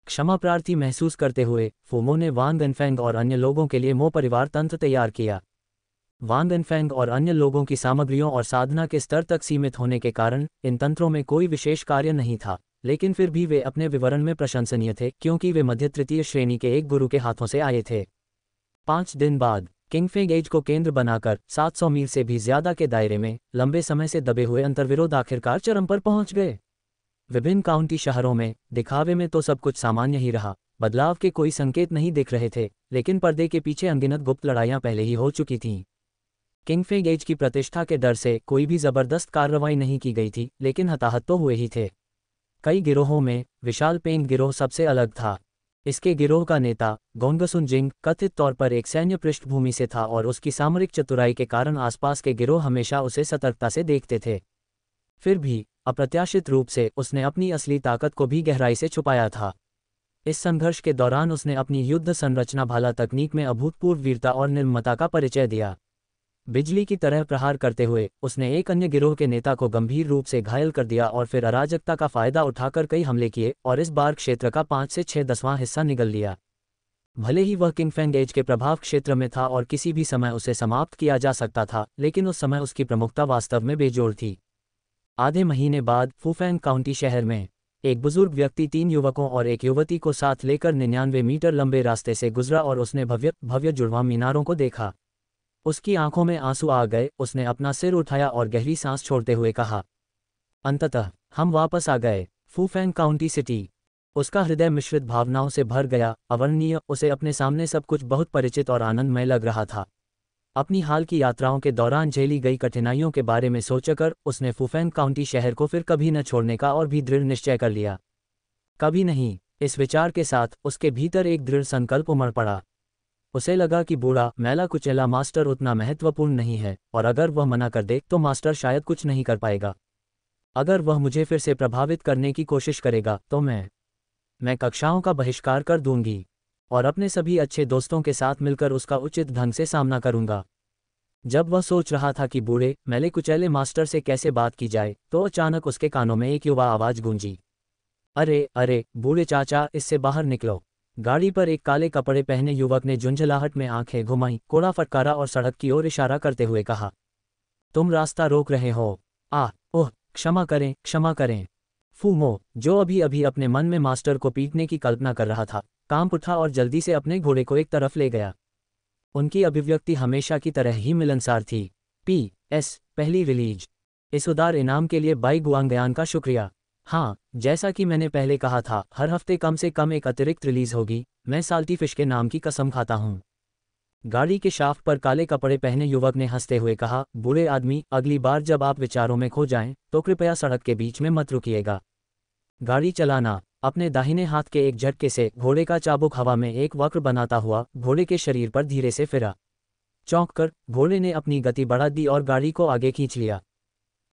क्षमा प्रार्थी महसूस करते हुए फूमो ने वांग वेनफेंग और अन्य लोगों के लिए मो परिवार तंत्र तैयार किया। वांग वेनफेंग और अन्य लोगों की सामग्रियों और साधना के स्तर तक सीमित होने के कारण इन तंत्रों में कोई विशेष कार्य नहीं था, लेकिन फिर भी वे अपने विवरण में प्रशंसनीय थे क्योंकि वे मध्य तृतीय श्रेणी के एक गुरु के हाथों से आए थे। 5 दिन बाद किंगफे एज को केंद्र बनाकर 700 मील से भी ज्यादा के दायरे में लंबे समय से दबे हुए अंतर्विरोध आखिरकार चरम पर पहुंच गए। विभिन्न काउंटी शहरों में दिखावे में तो सब कुछ सामान्य ही रहा, बदलाव के कोई संकेत नहीं दिख रहे थे, लेकिन पर्दे के पीछे अनगिनत गुप्त लड़ाइयां पहले ही हो चुकी थीं। किंगफे एज की प्रतिष्ठा के डर से कोई भी जबरदस्त कार्रवाई नहीं की गई थी, लेकिन हताहत तो हुए ही थे। कई गिरोहों में विशाल पेंग गिरोह सबसे अलग था। इसके गिरोह का नेता गोंगसुन जिंग कथित तौर पर एक सैन्य पृष्ठभूमि से था और उसकी सामरिक चतुराई के कारण आसपास के गिरोह हमेशा उसे सतर्कता से देखते थे। फिर भी अप्रत्याशित रूप से उसने अपनी असली ताकत को भी गहराई से छुपाया था। इस संघर्ष के दौरान उसने अपनी युद्ध संरचना भाला तकनीक में अभूतपूर्व वीरता और निर्ममता का परिचय दिया। बिजली की तरह प्रहार करते हुए उसने एक अन्य गिरोह के नेता को गंभीर रूप से घायल कर दिया और फिर अराजकता का फायदा उठाकर कई हमले किए और इस बार क्षेत्र का 5 से 6/10वां हिस्सा निगल लिया। भले ही वह किंगफे एज के प्रभाव क्षेत्र में था और किसी भी समय उसे समाप्त किया जा सकता था, लेकिन उस समय उसकी प्रमुखता वास्तव में बेजोड़ थी। आधे महीने बाद फूफेंग काउंटी शहर में एक बुजुर्ग व्यक्ति 3 युवकों और एक युवती को साथ लेकर 99 मीटर लंबे रास्ते से गुजरा और उसने भव्य जुड़वां मीनारों को देखा। उसकी आंखों में आंसू आ गए। उसने अपना सिर उठाया और गहरी सांस छोड़ते हुए कहा, अंततः हम वापस आ गए, फूफेंग काउंटी सिटी। उसका हृदय मिश्रित भावनाओं से भर गया। अवर्णनीय, उसे अपने सामने सब कुछ बहुत परिचित और आनंदमय लग रहा था। अपनी हाल की यात्राओं के दौरान झेली गई कठिनाइयों के बारे में सोचकर उसने फूफेंग काउंटी शहर को फिर कभी न छोड़ने का और भी दृढ़ निश्चय कर लिया। कभी नहीं। इस विचार के साथ उसके भीतर एक दृढ़ संकल्प उमड़ पड़ा। उसे लगा कि बूढ़ा मैला कुचैला मास्टर उतना महत्वपूर्ण नहीं है, और अगर वह मना कर दे तो मास्टर शायद कुछ नहीं कर पाएगा। अगर वह मुझे फिर से प्रभावित करने की कोशिश करेगा तो मैं कक्षाओं का बहिष्कार कर दूंगी और अपने सभी अच्छे दोस्तों के साथ मिलकर उसका उचित ढंग से सामना करूंगा। जब वह सोच रहा था कि बूढ़े मैले कुचैले मास्टर से कैसे बात की जाए, तो अचानक उसके कानों में एक युवा आवाज गूंजी, अरे अरे बूढ़े चाचा, इससे बाहर निकलो। गाड़ी पर एक काले कपड़े पहने युवक ने झुंझलाहट में आंखें घुमाई, कोड़ा फटकारा और सड़क की ओर इशारा करते हुए कहा, तुम रास्ता रोक रहे हो। ओह, क्षमा करें, क्षमा करें। फूमो, जो अभी अभी अपने मन में मास्टर को पीटने की कल्पना कर रहा था, कांप उठा और जल्दी से अपने घोड़े को एक तरफ ले गया। उनकी अभिव्यक्ति हमेशा की तरह ही मिलनसार थी। PS, पहली रिलीज। इस उदार इनाम के लिए बाई गुआंगयान का शुक्रिया। हाँ, जैसा कि मैंने पहले कहा था, हर हफ्ते कम से कम एक अतिरिक्त रिलीज होगी। मैं साल्टी फिश के नाम की कसम खाता हूँ। गाड़ी के शाफ्ट पर काले कपड़े पहने युवक ने हंसते हुए कहा, बूढ़े आदमी, अगली बार जब आप विचारों में खो जाएं, तो कृपया सड़क के बीच में मत रुकिएगा। गाड़ी चलाना। अपने दाहिने हाथ के एक झटके से घोड़े का चाबुक हवा में एक वक्र बनाता हुआ घोड़े के शरीर पर धीरे से फिरा। चौंक कर घोड़े ने अपनी गति बढ़ा दी और गाड़ी को आगे खींच लिया।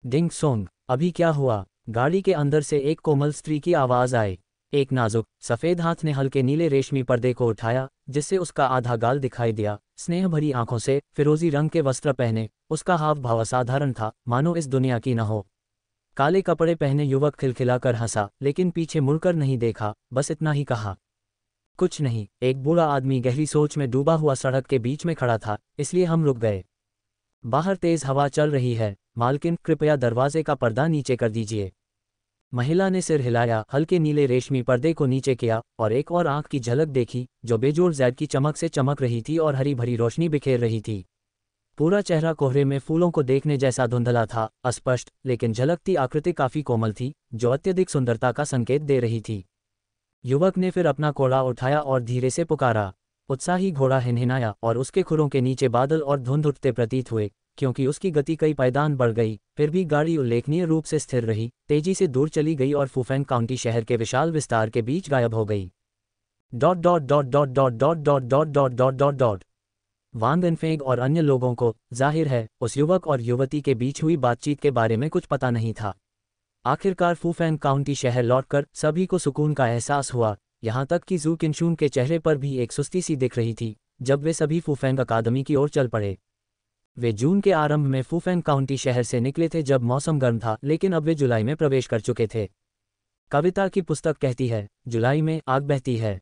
डिंग सोंग, अभी क्या हुआ? गाड़ी के अंदर से एक कोमल स्त्री की आवाज आई। एक नाजुक सफेद हाथ ने हल्के नीले रेशमी पर्दे को उठाया, जिससे उसका आधा गाल दिखाई दिया। स्नेह भरी आंखों से फिरोजी रंग के वस्त्र पहने उसका हाव भाव असाधारण था, मानो इस दुनिया की न हो। काले कपड़े पहने युवक खिलखिलाकर हंसा, लेकिन पीछे मुड़कर नहीं देखा, बस इतना ही कहा, कुछ नहीं। एक बूढ़ा आदमी गहरी सोच में डूबा हुआ सड़क के बीच में खड़ा था, इसलिए हम रुक गए। बाहर तेज हवा चल रही है, मालकिन, कृपया दरवाजे का पर्दा नीचे कर दीजिए। महिला ने सिर हिलाया, हल्के नीले रेशमी पर्दे को नीचे किया और एक और आंख की झलक देखी, जो बेजोड़ जैद की चमक से चमक रही थी और हरी भरी रोशनी बिखेर रही थी। पूरा चेहरा कोहरे में फूलों को देखने जैसा धुंधला था, अस्पष्ट लेकिन झलकती आकृति काफी कोमल थी, जो अत्यधिक सुंदरता का संकेत दे रही थी। युवक ने फिर अपना कोड़ा उठाया और धीरे से पुकारा। उत्साही घोड़ा हिनहिनाया और उसके खुरों के नीचे बादल और धुंध उठते प्रतीत हुए, क्योंकि उसकी गति कई पायदान बढ़ गई। फिर भी गाड़ी उल्लेखनीय रूप से स्थिर रही, तेजी से दूर चली गई और फूफेंग काउंटी शहर के विशाल विस्तार के बीच गायब हो गई। वांग वेनफेंग और अन्य लोगों को, जाहिर है, उस युवक और युवती के बीच हुई बातचीत के बारे में कुछ पता नहीं था। आखिरकार फूफेंग काउंटी शहर लौटकर सभी को सुकून का एहसास हुआ, यहाँ तक कि जू किनशून के चेहरे पर भी एक सुस्ती सी दिख रही थी जब वे सभी फूफेंग अकादमी की ओर चल पड़े। वे जून के आरंभ में फूफेंग काउंटी शहर से निकले थे जब मौसम गर्म था, लेकिन अब वे जुलाई में प्रवेश कर चुके थे। कविता की पुस्तक कहती है, जुलाई में आग बहती है।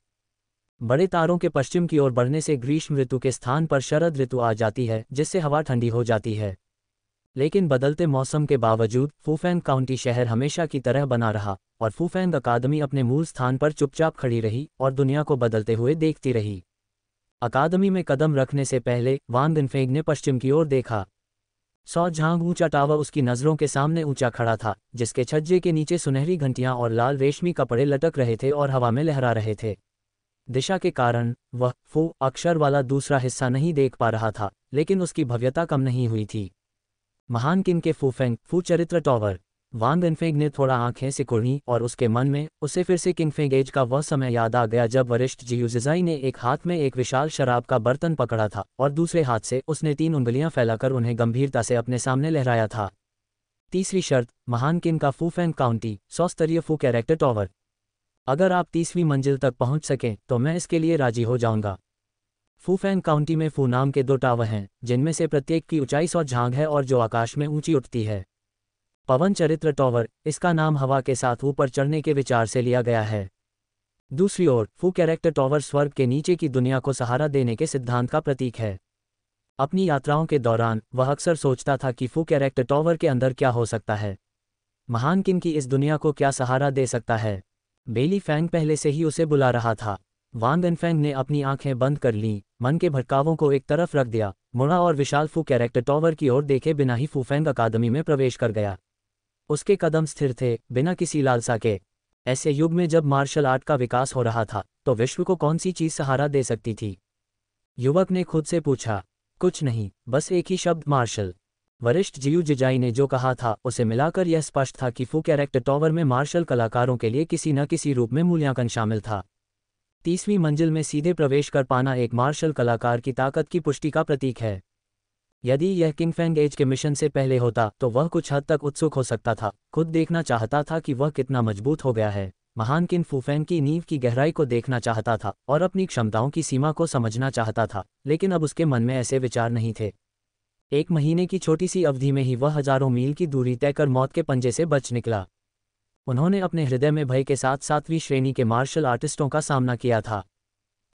बड़े तारों के पश्चिम की ओर बढ़ने से ग्रीष्म ऋतु के स्थान पर शरद ऋतु आ जाती है, जिससे हवा ठंडी हो जाती है। लेकिन बदलते मौसम के बावजूद फुफेंग काउंटी शहर हमेशा की तरह बना रहा और फुफेंग अकादमी अपने मूल स्थान पर चुपचाप खड़ी रही और दुनिया को बदलते हुए देखती रही। अकादमी में कदम रखने से पहले वान दिनफेंग ने पश्चिम की ओर देखा। 100 झांग ऊंचा टावर उसकी नज़रों के सामने ऊंचा खड़ा था, जिसके छज्जे के नीचे सुनहरी घंटियां और लाल रेशमी कपड़े लटक रहे थे और हवा में लहरा रहे थे। दिशा के कारण वह फू अक्षर वाला दूसरा हिस्सा नहीं देख पा रहा था, लेकिन उसकी भव्यता कम नहीं हुई थी। महान किन के फुफेंग फू चरित्र टॉवर। वान दिनफेंग ने थोड़ा आंखें सिकुड़ी और उसके मन में उसे फिर से किंगफेंग एज का वह समय याद आ गया जब वरिष्ठ जियूजिजाई ने एक हाथ में एक विशाल शराब का बर्तन पकड़ा था और दूसरे हाथ से उसने 3 उंगलियां फैलाकर उन्हें गंभीरता से अपने सामने लहराया था। तीसरी शर्त, महान किन का फुफेंग काउंटी 100 स्तरीय फू कैरेक्टर टॉवर। अगर आप 30वीं मंजिल तक पहुंच सकें तो मैं इसके लिए राजी हो जाऊंगा। फुफेंग काउंटी में फू नाम के 2 टावर हैं, जिनमें से प्रत्येक की ऊंचाई 100 झांग है और जो आकाश में ऊंची उठती है। पवन चरित्र टॉवर, इसका नाम हवा के साथ ऊपर चढ़ने के विचार से लिया गया है। दूसरी ओर फू कैरेक्टर टॉवर स्वर्ग के नीचे की दुनिया को सहारा देने के सिद्धांत का प्रतीक है। अपनी यात्राओं के दौरान वह अक्सर सोचता था कि फू कैरेक्टर टॉवर के अंदर क्या हो सकता है। महान किन की इस दुनिया को क्या सहारा दे सकता है। बेली फैंग पहले से ही उसे बुला रहा था। वान दिनफेंग ने अपनी आंखें बंद कर लीं, मन के भटकावों को एक तरफ रख दिया, मुड़ा और विशाल फू कैरेक्टर टॉवर की ओर देखे बिना ही फुफेंग अकादमी में प्रवेश कर गया। उसके कदम स्थिर थे, बिना किसी लालसा के। ऐसे युग में जब मार्शल आर्ट का विकास हो रहा था, तो विश्व को कौन सी चीज सहारा दे सकती थी? युवक ने खुद से पूछा। कुछ नहीं, बस एक ही शब्द, मार्शल। वरिष्ठ जियूजिजाई ने जो कहा था उसे मिलाकर यह स्पष्ट था कि फू कैरेक्टर टॉवर में मार्शल कलाकारों के लिए किसी न किसी रूप में मूल्यांकन शामिल था। 30वीं मंजिल में सीधे प्रवेश कर पाना एक मार्शल कलाकार की ताकत की पुष्टि का प्रतीक है। यदि यह किंगफेंग एज के मिशन से पहले होता तो वह कुछ हद तक उत्सुक हो सकता था, खुद देखना चाहता था कि वह कितना मजबूत हो गया है। महान किन फुफेंग की नींव की गहराई को देखना चाहता था और अपनी क्षमताओं की सीमा को समझना चाहता था, लेकिन अब उसके मन में ऐसे विचार नहीं थे। 1 महीने की छोटी सी अवधि में ही वह हजारों मील की दूरी तय कर मौत के पंजे से बच निकला। उन्होंने अपने हृदय में भय के साथ 7वीं श्रेणी के मार्शल आर्टिस्टों का सामना किया था।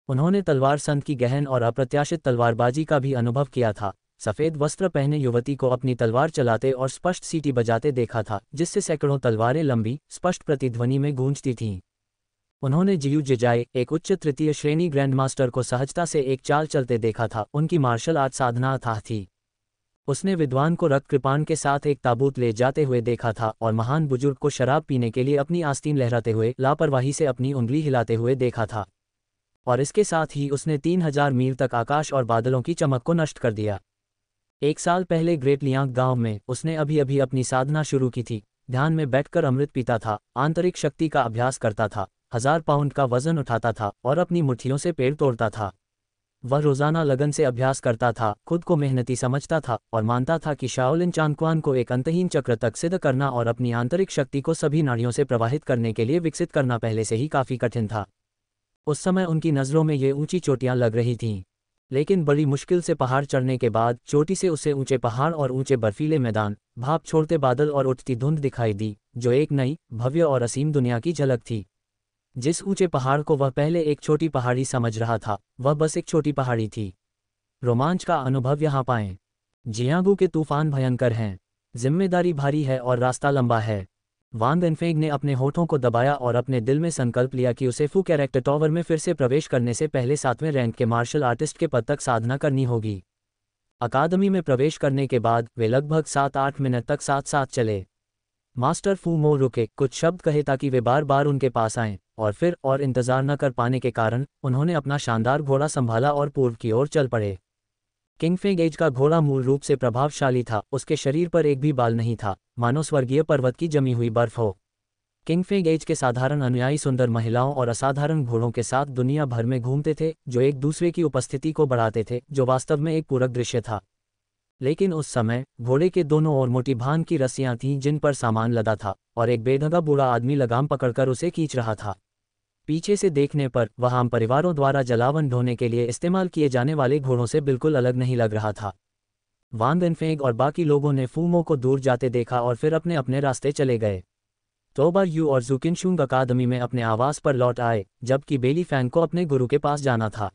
उन्होंने तलवार संत की गहन और अप्रत्याशित तलवारबाजी का भी अनुभव किया था। सफ़ेद वस्त्र पहने युवती को अपनी तलवार चलाते और स्पष्ट सीटी बजाते देखा था, जिससे सैकड़ों तलवारें लंबी, स्पष्ट प्रतिध्वनि में गूंजती थीं। उन्होंने जियूजिजाई, एक उच्च तृतीय श्रेणी ग्रैंडमास्टर को सहजता से एक चाल चलते देखा था। उनकी मार्शल आर्ट साधना अथाह थी। उसने विद्वान को रक्त कृपाण के साथ एक ताबूत ले जाते हुए देखा था और महान बुजुर्ग को शराब पीने के लिए अपनी आस्तीन लहराते हुए लापरवाही से अपनी उंगली हिलाते हुए देखा था। और इसके साथ ही उसने 3000 मील तक आकाश और बादलों की चमक को नष्ट कर दिया। 1 साल पहले ग्रेट लियांग गांव में उसने अभी अभी अपनी साधना शुरू की थी। ध्यान में बैठकर अमृत पीता था, आंतरिक शक्ति का अभ्यास करता था, 1000 पाउंड का वजन उठाता था और अपनी मुट्ठियों से पेड़ तोड़ता था। वह रोजाना लगन से अभ्यास करता था, खुद को मेहनती समझता था और मानता था कि शाओलिन चांगक्वान को एक अंतहीन चक्र तक सिद्ध करना और अपनी आंतरिक शक्ति को सभी नाड़ियों से प्रवाहित करने के लिए विकसित करना पहले से ही काफी कठिन था। उस समय उनकी नज़रों में ये ऊंची चोटियां लग रही थीं, लेकिन बड़ी मुश्किल से पहाड़ चढ़ने के बाद चोटी से उसे ऊंचे पहाड़ और ऊंचे बर्फीले मैदान, भाप छोड़ते बादल और उठती धुंध दिखाई दी, जो एक नई, भव्य और असीम दुनिया की झलक थी। जिस ऊंचे पहाड़ को वह पहले एक छोटी पहाड़ी समझ रहा था, वह बस एक छोटी पहाड़ी थी। रोमांच का अनुभव यहाँ पाएं। जियांगू के तूफान भयंकर हैं, जिम्मेदारी भारी है और रास्ता लंबा है। वान दिनफेंग ने अपने होठों को दबाया और अपने दिल में संकल्प लिया कि उसे फू कैरेक्टर टॉवर में फिर से प्रवेश करने से पहले 7वें रैंक के मार्शल आर्टिस्ट के पद तक साधना करनी होगी। अकादमी में प्रवेश करने के बाद वे लगभग 7-8 मिनट तक साथ साथ चले। मास्टर फू मो रुके, कुछ शब्द कहे ताकि वे बार बार उनके पास आएं, और फिर और इंतजार न कर पाने के कारण उन्होंने अपना शानदार घोड़ा संभाला और पूर्व की ओर चल पड़े। किंगफेंग एज का घोड़ा मूल रूप से प्रभावशाली था, उसके शरीर पर एक भी बाल नहीं था, मानो स्वर्गीय पर्वत की जमी हुई बर्फ हो। किंगफेंग एज के साधारण अनुयायी सुंदर महिलाओं और असाधारण घोड़ों के साथ दुनिया भर में घूमते थे, जो एक दूसरे की उपस्थिति को बढ़ाते थे, जो वास्तव में एक पूरक दृश्य था। लेकिन उस समय घोड़े के दोनों ओर मोटी भान की रस्सियां थीं जिन पर सामान लदा था, और एक बेढंगा बूढ़ा आदमी लगाम पकड़कर उसे खींच रहा था। पीछे से देखने पर वह आम परिवारों द्वारा जलावन ढोने के लिए इस्तेमाल किए जाने वाले घोड़ों से बिल्कुल अलग नहीं लग रहा था। वान दिनफेंग और बाकी लोगों ने फू मो को दूर जाते देखा और फिर अपने अपने रास्ते चले गए। तोबा यू और जुकिनशुंग अकादमी में अपने आवास पर लौट आए, जबकि बेली फैंग को अपने गुरु के पास जाना था।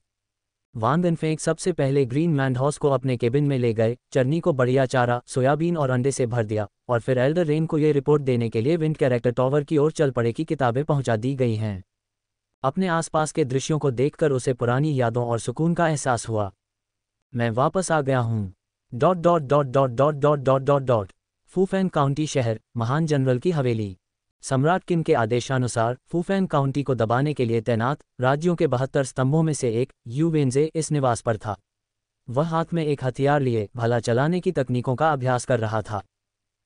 वांग इनफेंग सबसे पहले ग्रीन मैंडहॉर्स को अपने केबिन में ले गए, चरनी को बढ़िया चारा, सोयाबीन और अंडे से भर दिया, और फिर एल्डर रेन को ये रिपोर्ट देने के लिए विंड कैरेक्टर टॉवर की ओर चल पड़े कि किताबें पहुंचा दी गई हैं। अपने आसपास के दृश्यों को देखकर उसे पुरानी यादों और सुकून का एहसास हुआ। मैं वापस आ गया हूँ। फूफेन काउंटी शहर, महान जनरल की हवेली। सम्राट किन के आदेशानुसार फूफेन काउंटी को दबाने के लिए तैनात राज्यों के 72 स्तंभों में से एक यू वेंजे इस निवास पर था। वह हाथ में एक हथियार लिए भला चलाने की तकनीकों का अभ्यास कर रहा था।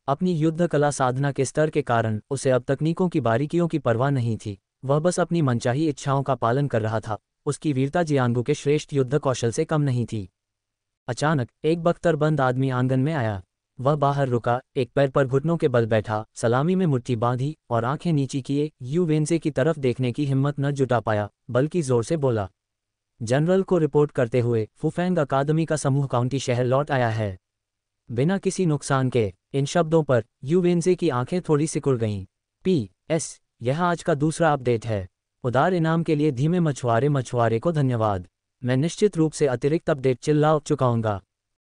अपनी युद्ध कला साधना के स्तर के कारण उसे अब तकनीकों की बारीकियों की परवाह नहीं थी, वह बस अपनी मनचाही इच्छाओं का पालन कर रहा था। उसकी वीरता जियांगू के श्रेष्ठ युद्ध कौशल से कम नहीं थी। अचानक एक बख्तरबंद आदमी आंगन में आया। वह बाहर रुका, एक पैर पर घुटनों के बल बैठा, सलामी में मुट्ठी बांधी और आंखें नीची किए यू वेंजे की तरफ देखने की हिम्मत न जुटा पाया, बल्कि जोर से बोला। जनरल को रिपोर्ट करते हुए फूफेंग अकादमी का समूह काउंटी शहर लौट आया है, बिना किसी नुकसान के। इन शब्दों पर यू वेंजे की आंखें थोड़ी सिकुड़ गईं। PS, यह आज का दूसरा अपडेट है। उदार इनाम के लिए धीमे मछुआरे को धन्यवाद। मैं निश्चित रूप से अतिरिक्त अपडेट चिल्ला चुकाऊंगा।